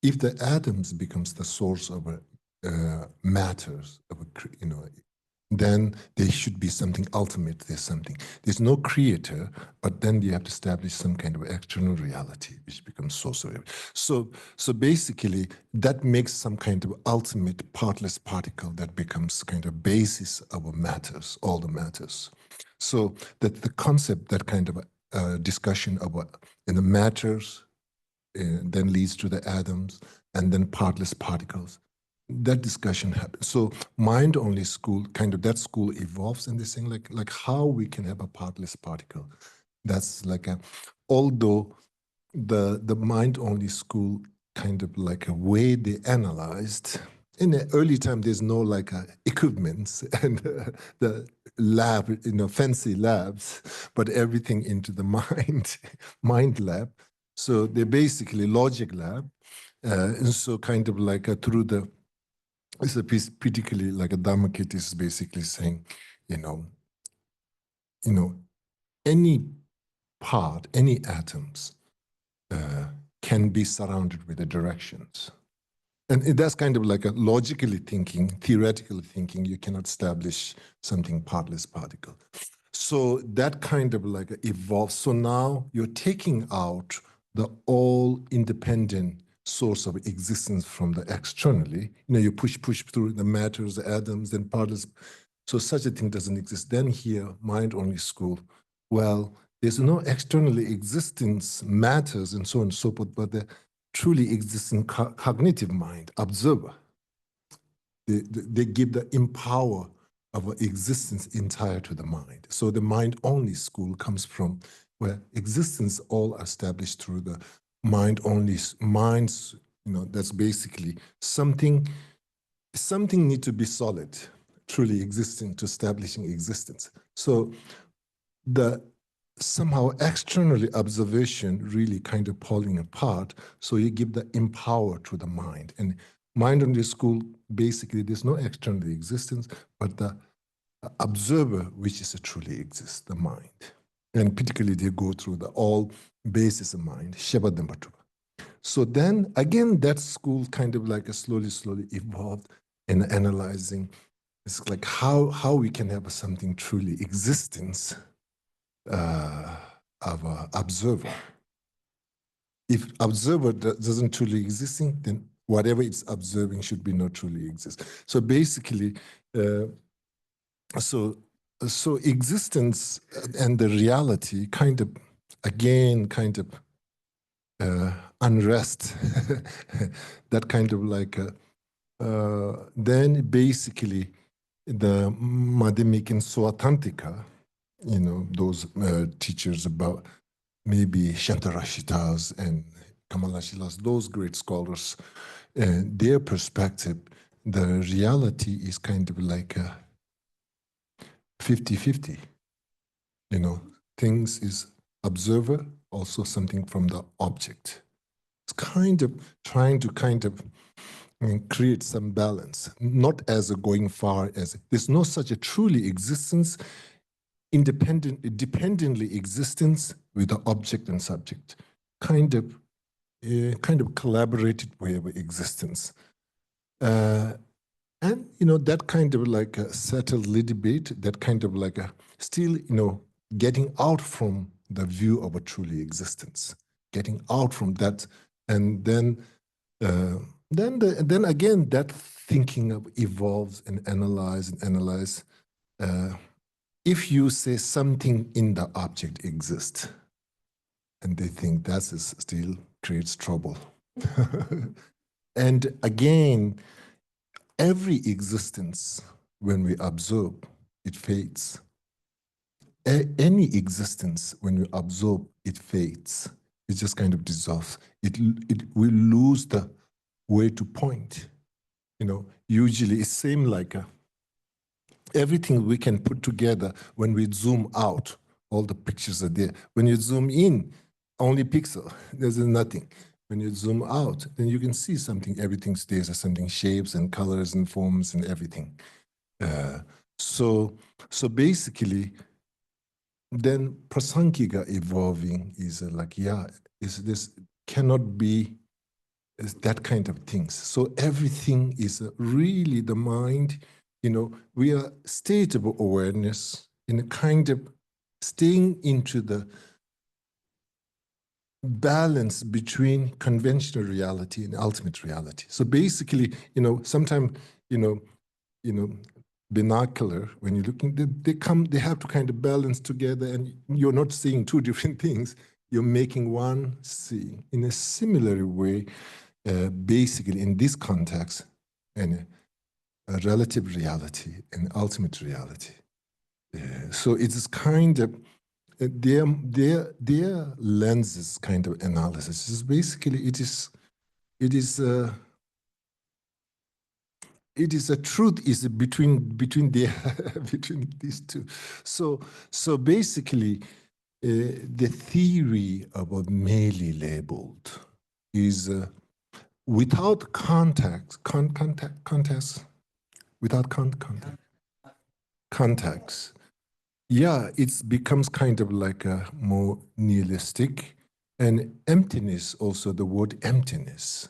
If the atoms becomes the source of matters, then there should be something ultimate. There's no creator, but then you have to establish some kind of external reality, which becomes so basically that makes some kind of ultimate partless particle that becomes kind of basis of matters, all the matters. So that the concept, that kind of discussion about the matters, then leads to the atoms, and then partless particles. That discussion happens. So mind-only school, kind of that school evolves, and they're saying like how we can have a partless particle. That's like although the mind-only school kind of like a way they analyzed. In the early time, there's no like equipments and the lab, fancy labs, but everything into the mind lab. So they're basically logic lab. And so kind of like through the, it's a piece, particularly like a Dharmakit is basically saying, any part, any atoms can be surrounded with the directions. And that's kind of like a logically thinking, theoretically thinking, you cannot establish something partless particle. So that kind of like evolves. So now you're taking out the all independent source of existence from the externally. You push through the matters, the atoms, then particles. So such a thing doesn't exist. Then here, mind-only school, well, there's no externally existence matters and so on and so forth, but the truly existing cognitive mind, observer, they give the empower of existence entire to the mind. So the mind-only school comes from where existence all established through the mind-only minds. That's basically something need to be solid, truly existing to establishing existence. So the somehow externally observation really kind of pulling apart. So you give the empower to the mind. And mind-only school, basically there's no external existence, but the observer, which is a truly exists, the mind. And particularly they go through the all basis of mind, Shabadambatuba. So then again, that school kind of like a slowly evolved in analyzing. It's like how we can have something truly existence of an observer. If observer doesn't truly existing, then whatever it's observing should be not truly exist. So basically, so existence and the reality kind of, again, kind of unrest, that kind of like, then basically the Madhyamika and Swatantika, those teachers about maybe Shantarashitas and Kamalashilas, those great scholars, their perspective, the reality is kind of like a 50-50. Things is observer, also something from the object. It's kind of trying to kind of create some balance, not as a going far as, there's no such a truly existence, dependently existence with the object and subject, kind of collaborated way of existence. And, that kind of like a settled little bit, that kind of like a still, getting out from the view of a truly existence, getting out from that. And then again, that thinking of evolves and analyze. If you say something in the object exists, and they think that is still creates trouble. And again, every existence, when we observe, it fades. Any existence, when we observe, it fades. It just kind of dissolves. We lose the way to point. Usually it seems like everything we can put together when we zoom out, all the pictures are there. When you zoom in, only pixel, there's nothing. When you zoom out, then you can see something, everything stays as something, shapes and colors and forms and everything. So basically, then Prasankhika evolving is this cannot be that kind of things. So everything is really the mind, we are state of awareness in a kind of staying into the balance between conventional reality and ultimate reality. So basically, sometimes, binocular, when you're looking, they have to kind of balance together, and you're not seeing two different things. You're making one see. In a similar way, basically in this context, and a relative reality and ultimate reality. So it is kind of their lenses kind of analysis is basically it is a truth is between their between these two. So basically the theory of a merely labeled is without context, without context. Yeah, it becomes kind of like a more nihilistic, and emptiness, also the word emptiness,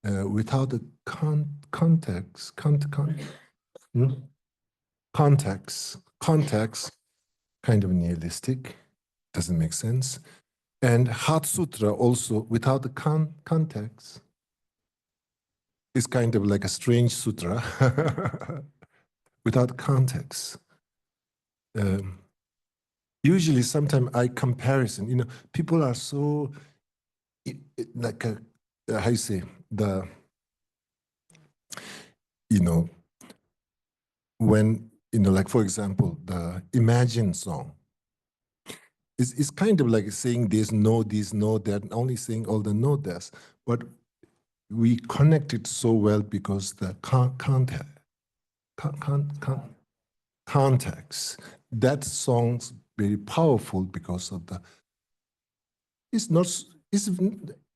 without the context, kind of nihilistic, doesn't make sense. And Heart Sutra also, without the context, is kind of like a strange sutra, without context. Usually, sometimes I comparison, people are so, like, how you say, when, like, for example, the Imagine song, it's kind of like saying there's no this, no that, only saying all the no that's, but we connect it so well because the context, that song's very powerful because of it's not,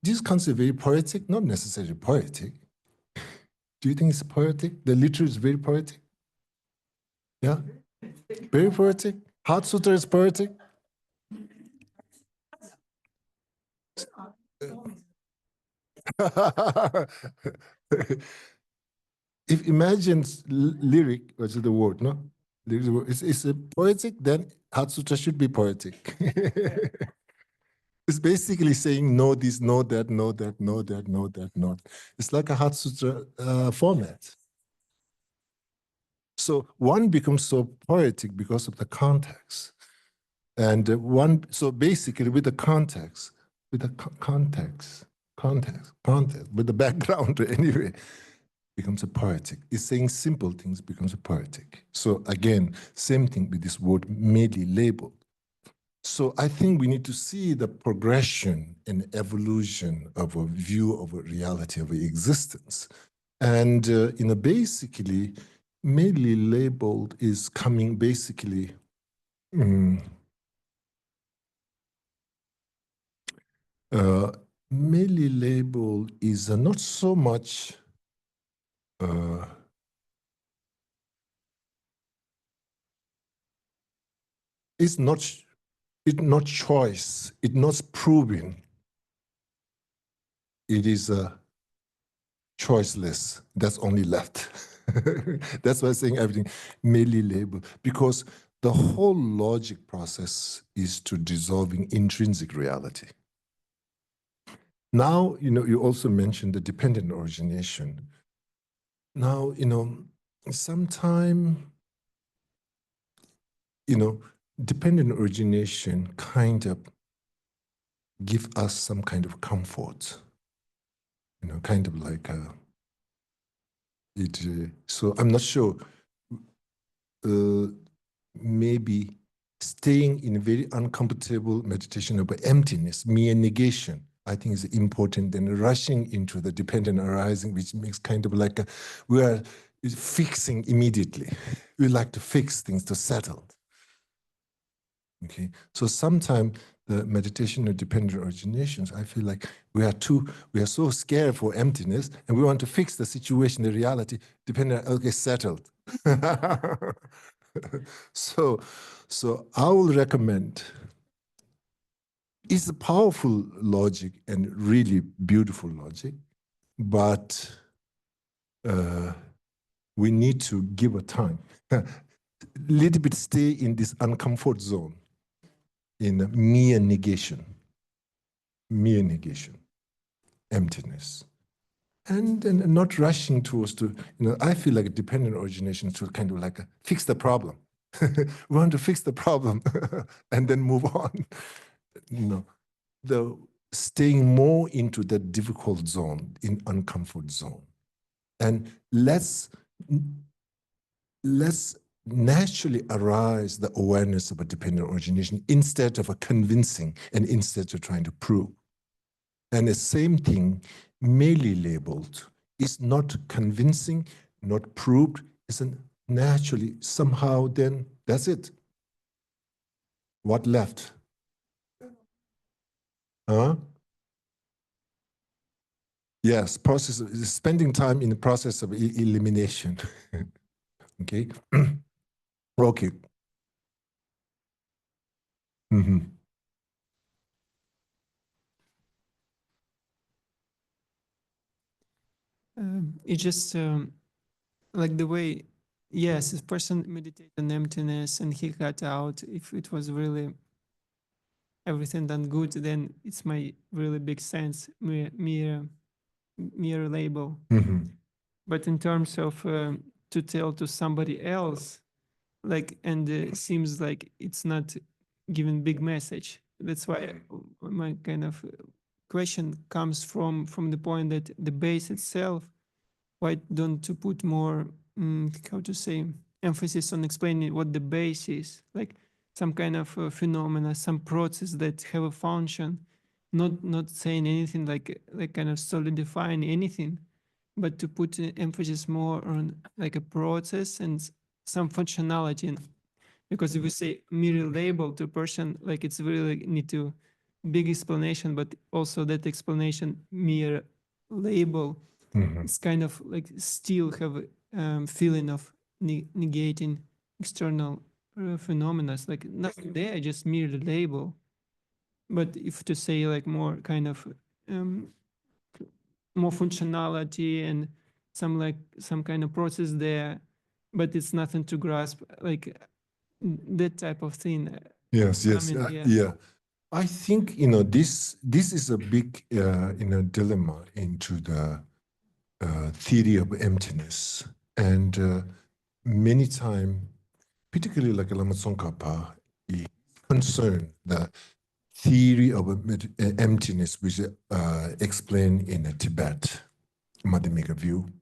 this concept very poetic, not necessarily poetic. Do you think it's poetic? The literature is very poetic? Yeah? Very poetic? Heart Sutra is poetic? If Imagine's lyric, which is the word, no? It's a poetic, then Heart Sutra should be poetic. It's basically saying no this, no that, no that, no that, no that, no. It's like a Heart Sutra format. So one becomes so poetic because of the context. And so basically with the context, with the context, with the background anyway, becomes a poetic. It's saying simple things becomes a poetic. So again, same thing with this word merely labeled. So I think we need to see the progression and evolution of a view of a reality of existence. And basically, merely labeled is coming basically merely labeled is not so much it's not choice, it's not proving. It is choiceless. That's only left. That's why I'm saying everything merely labeled, because the whole logic process is to dissolving intrinsic reality. Now, you also mentioned the dependent origination. Now, sometime, dependent origination kind of give us some kind of comfort, kind of like so I'm not sure, maybe staying in a very uncomfortable meditation about emptiness, mere negation, I think is important than rushing into the dependent arising, which makes kind of like we are fixing immediately. We like to fix things, to settle. Okay, so sometimes the meditation of dependent originations, I feel like we are so scared for emptiness, and we want to fix the situation, the reality, dependent, okay, settled. So I will recommend, it's a powerful logic and really beautiful logic, but we need to give a time. Little bit stay in this uncomfort zone, in mere negation, emptiness. And not rushing towards to, I feel like dependent origination to kind of like fix the problem. We want to fix the problem and then move on. The staying more into that difficult zone, in uncomfort zone. And let's naturally arise the awareness of a dependent origination instead of a convincing and instead of trying to prove. And the same thing, merely labeled, is not convincing, not proved, isn't naturally somehow then that's it. What left? Huh? Yes, process is spending time in the process of elimination. Okay. Okay. Mm-hmm. It's just like the way, yes, if person meditated on emptiness and he got out, if it was really everything done good, then it's my really big sense, mere label. Mm-hmm. But in terms of to tell to somebody else, like, and seems like it's not giving big message. That's why my kind of question comes from the point that the base itself, why don't to put more how to say emphasis on explaining what the base is, like some kind of phenomena, some process that have a function, not saying anything like kind of solidifying anything, but to put emphasis more on like a process and some functionality. And because if we say mere label to a person, like it's really need to big explanation, but also that explanation mere label, Mm-hmm. it's kind of like still have a feeling of negating external phenomena. It's like nothing there, just mere label. But if to say like more kind of more functionality and some kind of process there, but it's nothing to grasp, like that type of thing. Yes, yes, mean, yeah. yeah. I think this is a big dilemma into the theory of emptiness, and many times, particularly like Lama Tsongkhapa, is concerned the theory of emptiness, which is explained in Tibet, Madhyamika view,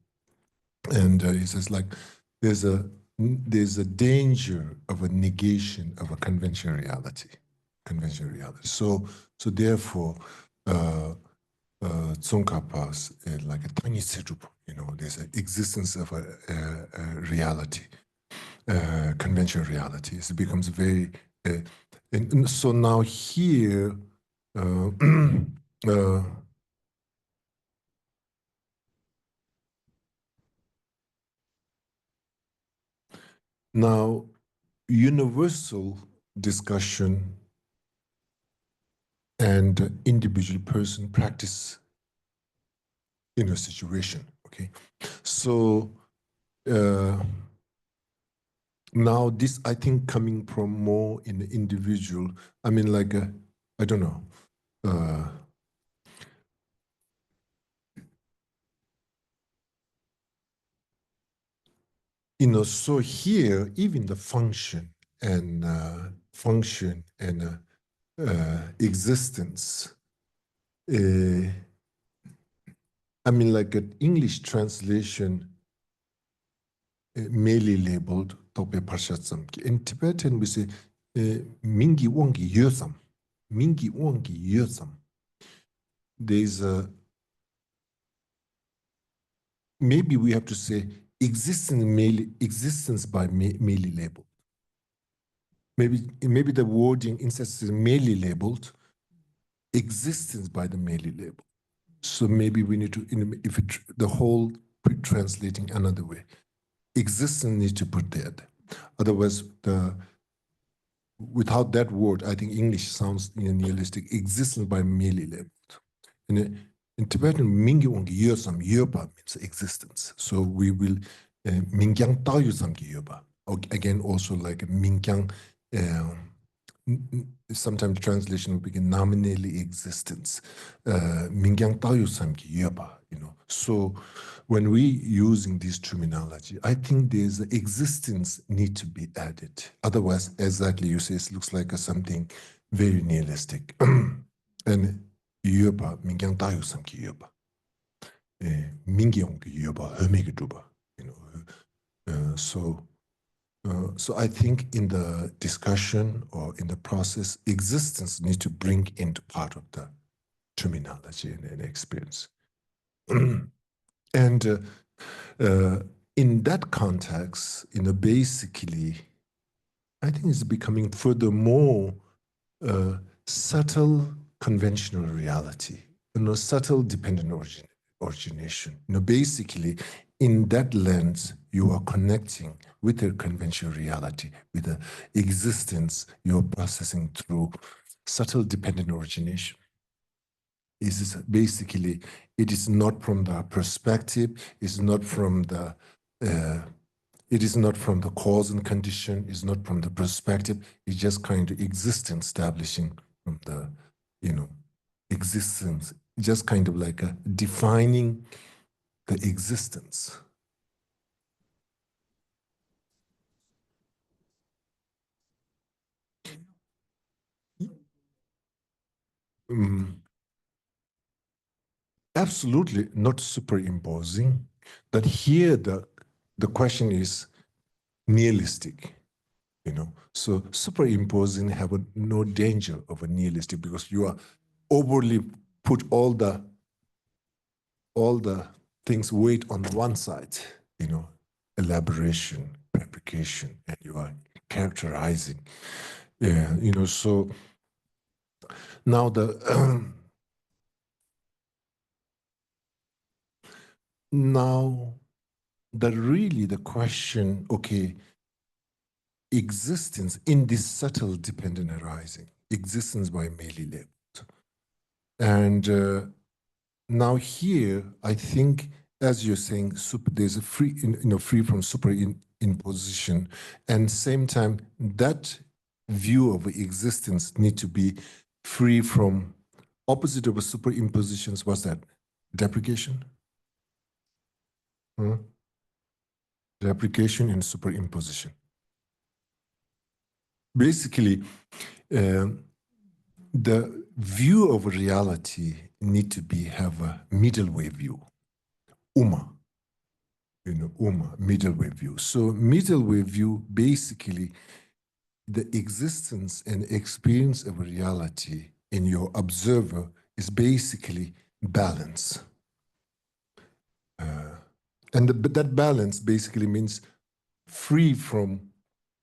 and he says like there's a danger of a negation of a conventional reality. So therefore, Tsongkhapa's like a tiny setup, there's an existence of a reality, conventional reality. It becomes very, and so now here, now universal discussion and individual person practice in a situation, okay? So now this, I think, coming from more in the individual, I mean, like, I don't know, so here, even the function and existence, I mean, like an English translation, merely labeled tope parshatsam. In Tibetan, we say mingi wongi yosam. Mingi wongi yosam. There's a, maybe we have to say existence by merely labeled. Maybe the wording instead of merely labeled, existence by the merely labeled. So maybe we need to, if the whole translating another way, existence needs to put that. Otherwise, without that word, I think English sounds nihilistic. Existence by merely labeled. In Tibetan, mingi wongi yosam, yopa means existence. So we will Mingyang Taoyu Samki Yoba. Again, also like Mingyang, sometimes translation will begin nominally existence. Mingyang Taoyu Samki Yoba, you know. So when we using this terminology, I think there's existence need to be added. Otherwise, exactly you say, it looks like something very nihilistic. And Yoba, Mingyang Taoyu Samki Yoba. Mingyang Yoba, Hömige Duba, you know. So I think in the discussion or in the process, existence needs to bring into part of the terminology and experience. And in that context, basically, I think it's becoming furthermore subtle conventional reality, subtle dependent origination. Basically, in that lens, you are connecting with the conventional reality, with the existence you're processing through subtle dependent origination. Is basically, it is not from the perspective, it's not from the it is not from the cause and condition, it's not from the perspective, it's just kind of existence establishing from the, existence, just kind of like defining the existence. Absolutely not superimposing. But here the question is nihilistic, So superimposing have no danger of a nihilistic because you are overly put all the things weight on one side, elaboration, fabrication, and you are characterizing. Yeah, so now really the question, okay, existence in this subtle dependent arising, existence by merely labeled. And now here, I think, as you're saying, there's a free, free from superimposition, and same time, that view of existence need to be free from opposite of a superimpositions. What's that? Deprecation? Deprecation and superimposition. Basically, the view of reality need to have a middle way view, middle way view. So middle way view, basically, the existence and experience of reality in your observer is basically balance. And that balance basically means free from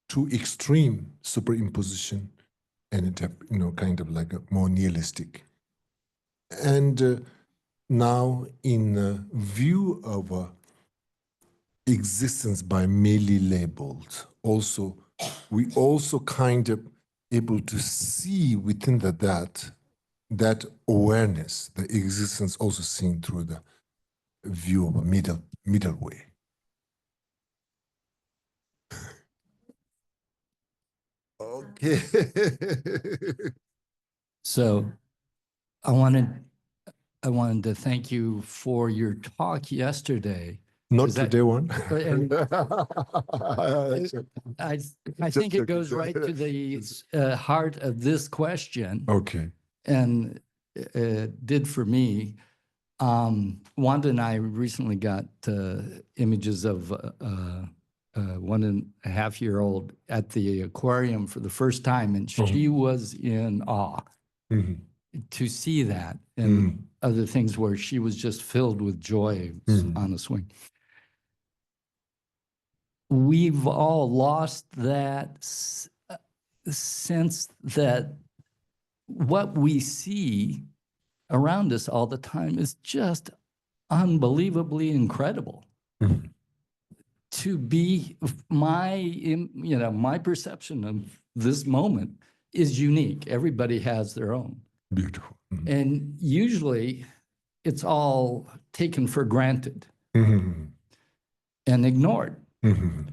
too extreme superimposition and kind of like a more nihilistic. And now in view of existence by merely labeled, also, we also kind of able to see within that awareness, the existence also seen through the view of a middle way. Okay. So I wanted to thank you for your talk yesterday. Not Is that- today one. and I think it goes right to the heart of this question. Okay. And did for me. Wanda and I recently got images of 1.5-year-old at the aquarium for the first time, and she was in awe to see that and other things where she was just filled with joy on a swing. We've all lost that sense that what we see around us all the time is just unbelievably incredible. To be my perception of this moment is unique. Everybody has their own. Beautiful. And usually it's all taken for granted. and ignored. Mhm.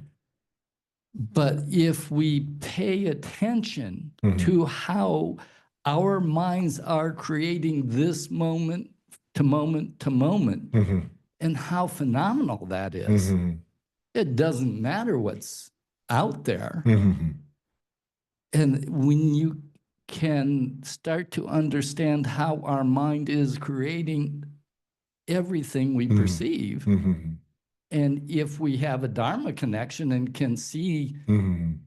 But if we pay attention Mhm. to how our minds are creating this moment to moment to moment, Mhm. and how phenomenal that is, Mhm. it doesn't matter what's out there. Mhm. And when you can start to understand how our mind is creating everything we Mhm. perceive, Mhm. and if we have a Dharma connection and can see, Mhm.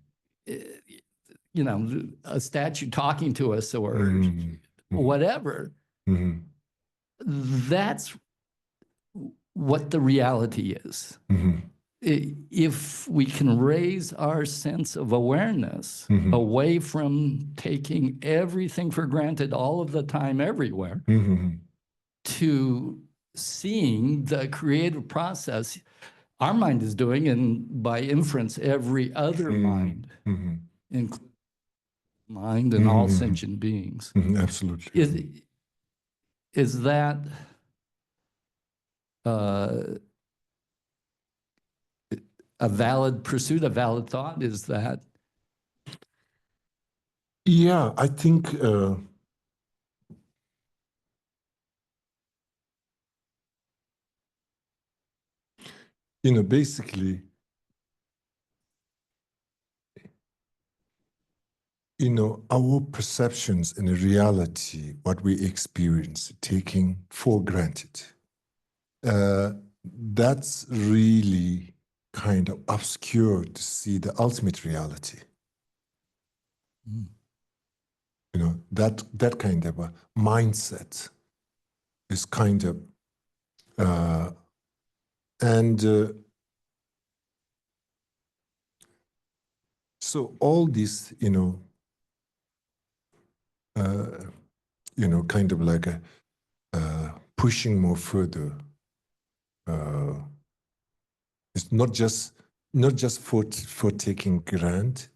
you know, a statue talking to us or Mhm. whatever, Mhm. that's what the reality is. Mhm. If we can raise our sense of awareness Mhm. away from taking everything for granted all of the time, everywhere, Mhm. to seeing the creative process our mind is doing, and by inference, every other mind, Mhm. including mind and all Mhm. sentient beings. Mhm. Absolutely. Is that a valid pursuit, a valid thought? Is that? Yeah, I think basically, our perceptions and reality, what we experience, taking for granted, that's really kind of obscure to see the ultimate reality. That kind of a mindset is kind of, so all this, kind of like a pushing more further. It's not just for taking grant.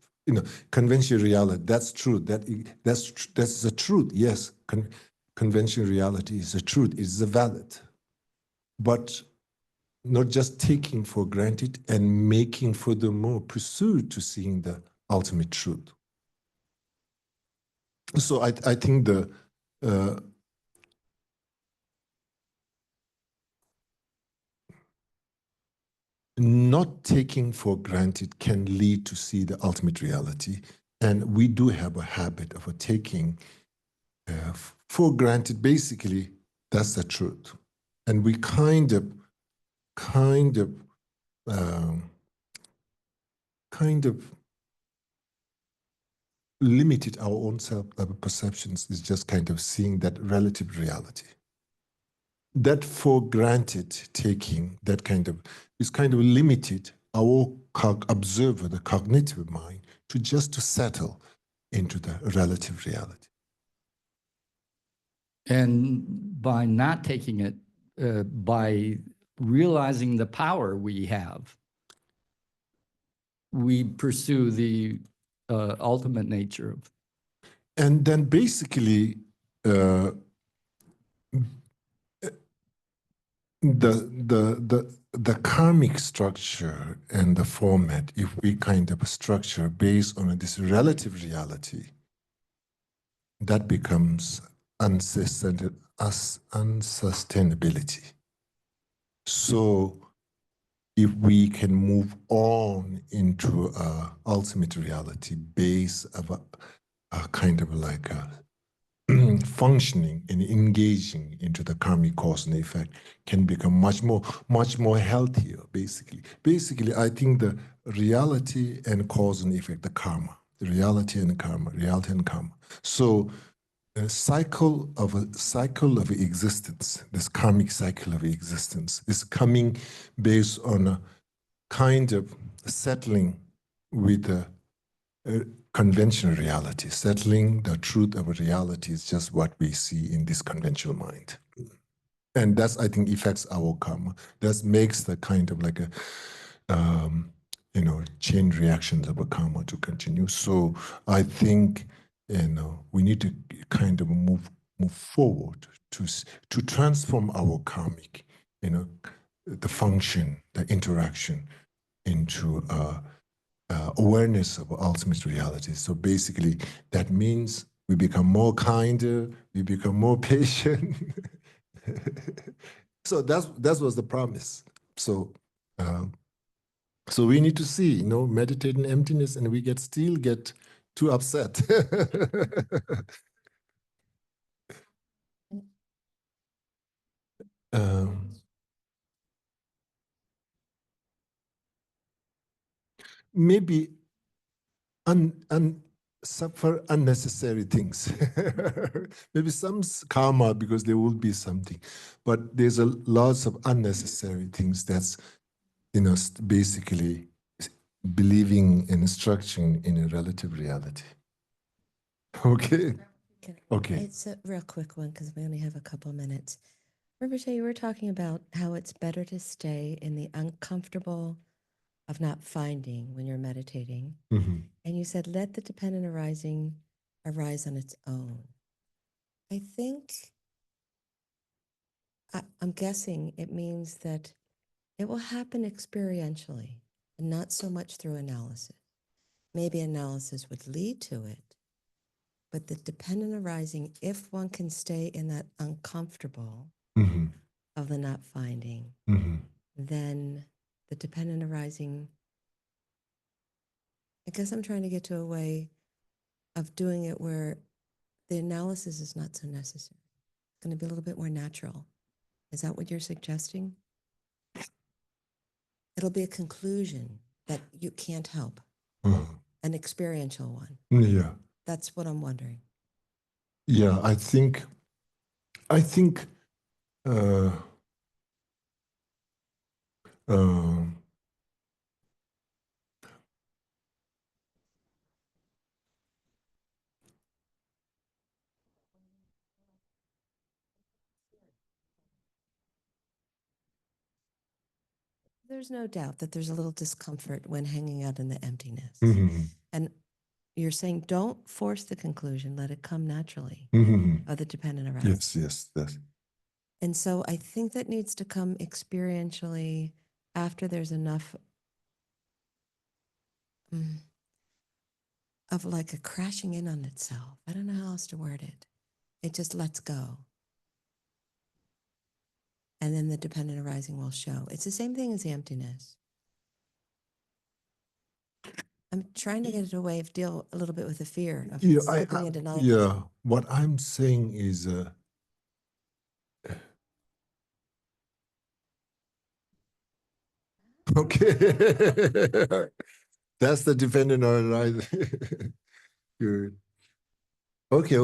Conventional reality. That's true. That's the truth. Yes, conventional reality is the truth. It's the valid, but not just taking for granted and making furthermore pursuit to seeing the ultimate truth. So I think the not taking for granted can lead to see the ultimate reality. And we do have a habit of taking for granted, basically, that's the truth. And we kind of limited our own perceptions, is just kind of seeing that relative reality. That for granted taking, that kind of is kind of limited our observer, the cognitive mind, to settle into the relative reality. And by not taking it, by realizing the power we have, we pursue the ultimate nature of. And then basically, the karmic structure and the format, if we kind of structure based on this relative reality, that becomes unsustainability. So if we can move on into a ultimate reality based of a kind of like a functioning and engaging into the karmic cause and effect, can become much more healthier, basically I think the reality and cause and effect, the karma, the reality and karma. So a cycle of existence, this karmic cycle of existence, is coming based on a kind of settling with the conventional reality. Settling the truth of a reality is just what we see in this conventional mind. And that's, I think, affects our karma. That makes the kind of like a, chain reactions of a karma to continue. So I think, we need to kind of move forward to transform our karmic, the function, the interaction into awareness of ultimate reality. So basically, that means we become more kinder, we become more patient. So that was the promise. So so we need to see, you know, meditate in emptiness, and we still get too upset. Maybe suffer unnecessary things. Maybe some karma, because there will be something, but there's a lots of unnecessary things that's, you know, basically believing in instruction in a relative reality. Okay. Okay. It's a real quick one because we only have a couple minutes. Rinpoche, you were talking about how it's better to stay in the uncomfortable of not finding when you're meditating. Mhm. And you said, let the dependent arising arise on its own. I think, I'm guessing it means that it will happen experientially and not so much through analysis. Maybe analysis would lead to it, but the dependent arising, if one can stay in that uncomfortable Mhm. of the not finding, Mhm. then the dependent arising, I guess I'm trying to get to a way of doing it where the analysis is not so necessary. It's going to be a little bit more natural. Is that what you're suggesting? It'll be a conclusion that you can't help, an experiential one. Yeah. That's what I'm wondering. Yeah, I think uh, um, There's no doubt that there's a little discomfort when hanging out in the emptiness. mhm. And you're saying don't force the conclusion, let it come naturally Mhm. of the dependent arising. Yes. And so I think that needs to come experientially after there's enough of like a crashing in on itself. I don't know how else to word it. It just lets go. And then the dependent arising will show. It's the same thing as the emptiness. I'm trying to get it away of deal a little bit with the fear of Yeah, slipping into nothingness. yeah. What I'm saying is, okay, that's the dependent on right. Good. Okay,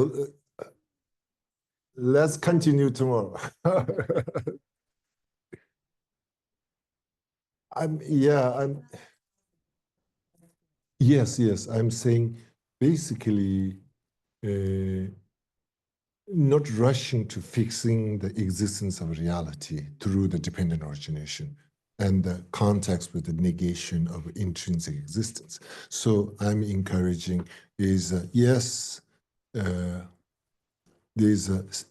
let's continue tomorrow. Yes, I'm saying basically not rushing to fixing the existence of reality through the dependent origination and the context with the negation of intrinsic existence. So I'm encouraging is, yes, there's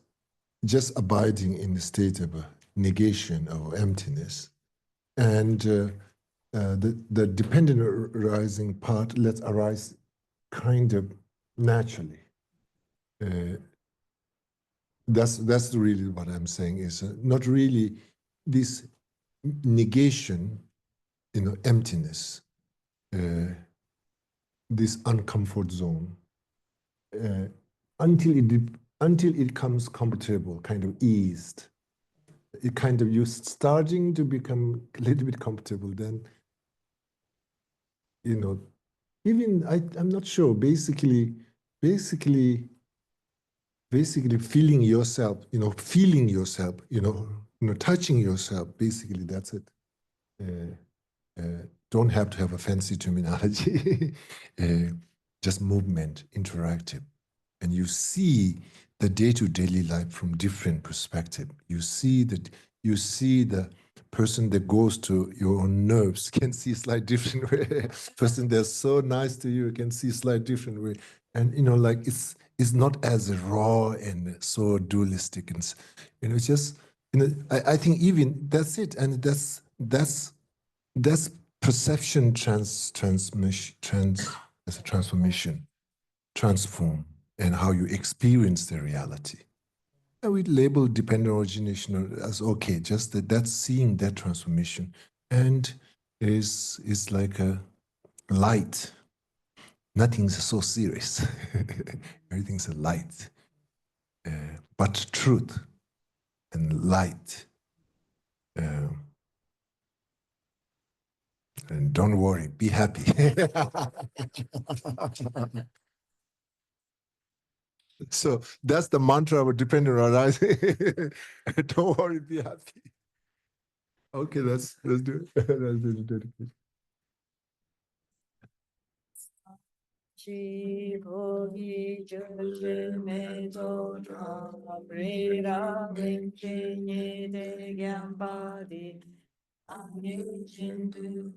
just abiding in the state of negation of emptiness, and the dependent arising part let's arise kind of naturally. That's really what I'm saying is not really this negation, you know, emptiness, this uncomfort zone, until it comes comfortable, kind of eased. It kind of you starting to become a little bit comfortable, then, you know, even I'm not sure. Basically feeling yourself, touching yourself. Basically, that's it. Don't have to have a fancy terminology. Just movement, interactive, and you see the day-to-day life from different perspective. You see the person that goes to your own nerves can see slight different way. Person that's so nice to you can see slight different way, and it's not as raw and so dualistic, and it's I think even that's it, and that's perception transformation, transform, and how you experience the reality. And we label dependent origination as okay, just that's seeing that transformation, and is like a light. Nothing's so serious. Everything's a light, but truth and light. And don't worry, be happy. So that's the mantra of dependent arising. Don't worry, be happy. Okay, let's do it. Let's do the dedication. Chi Bogi Jurje Mezo Brera Vinche Nye De Gyambadi Ame Chindu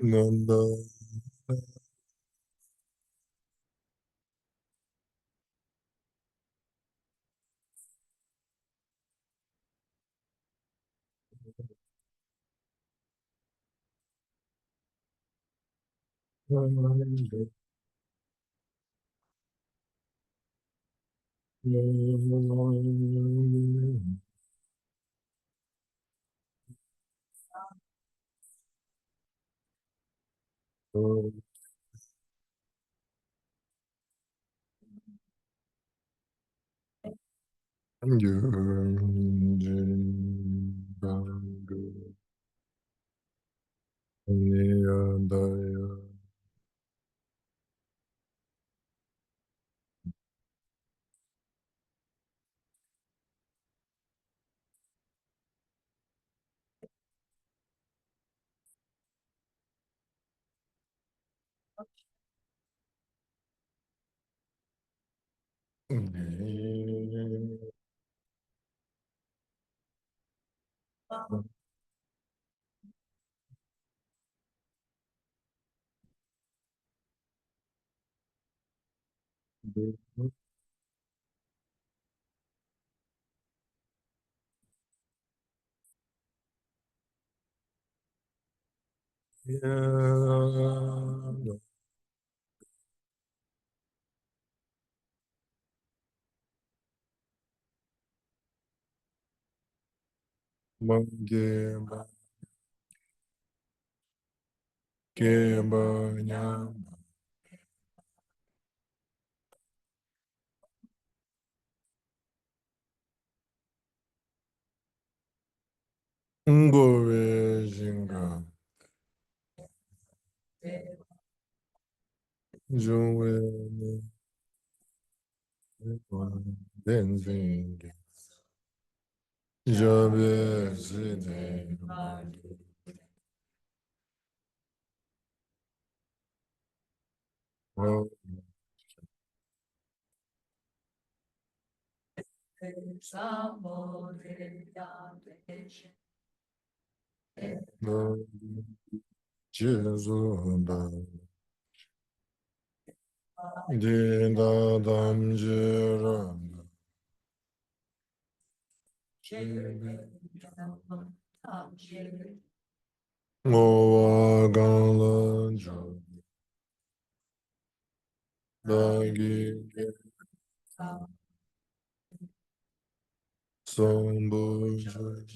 Nanda. Ngove jinga, jongwe denzing, jabe zine. Jezunda, dinda damjira, owa ganlanjo, dagi sombojo.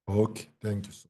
Okay, thank you so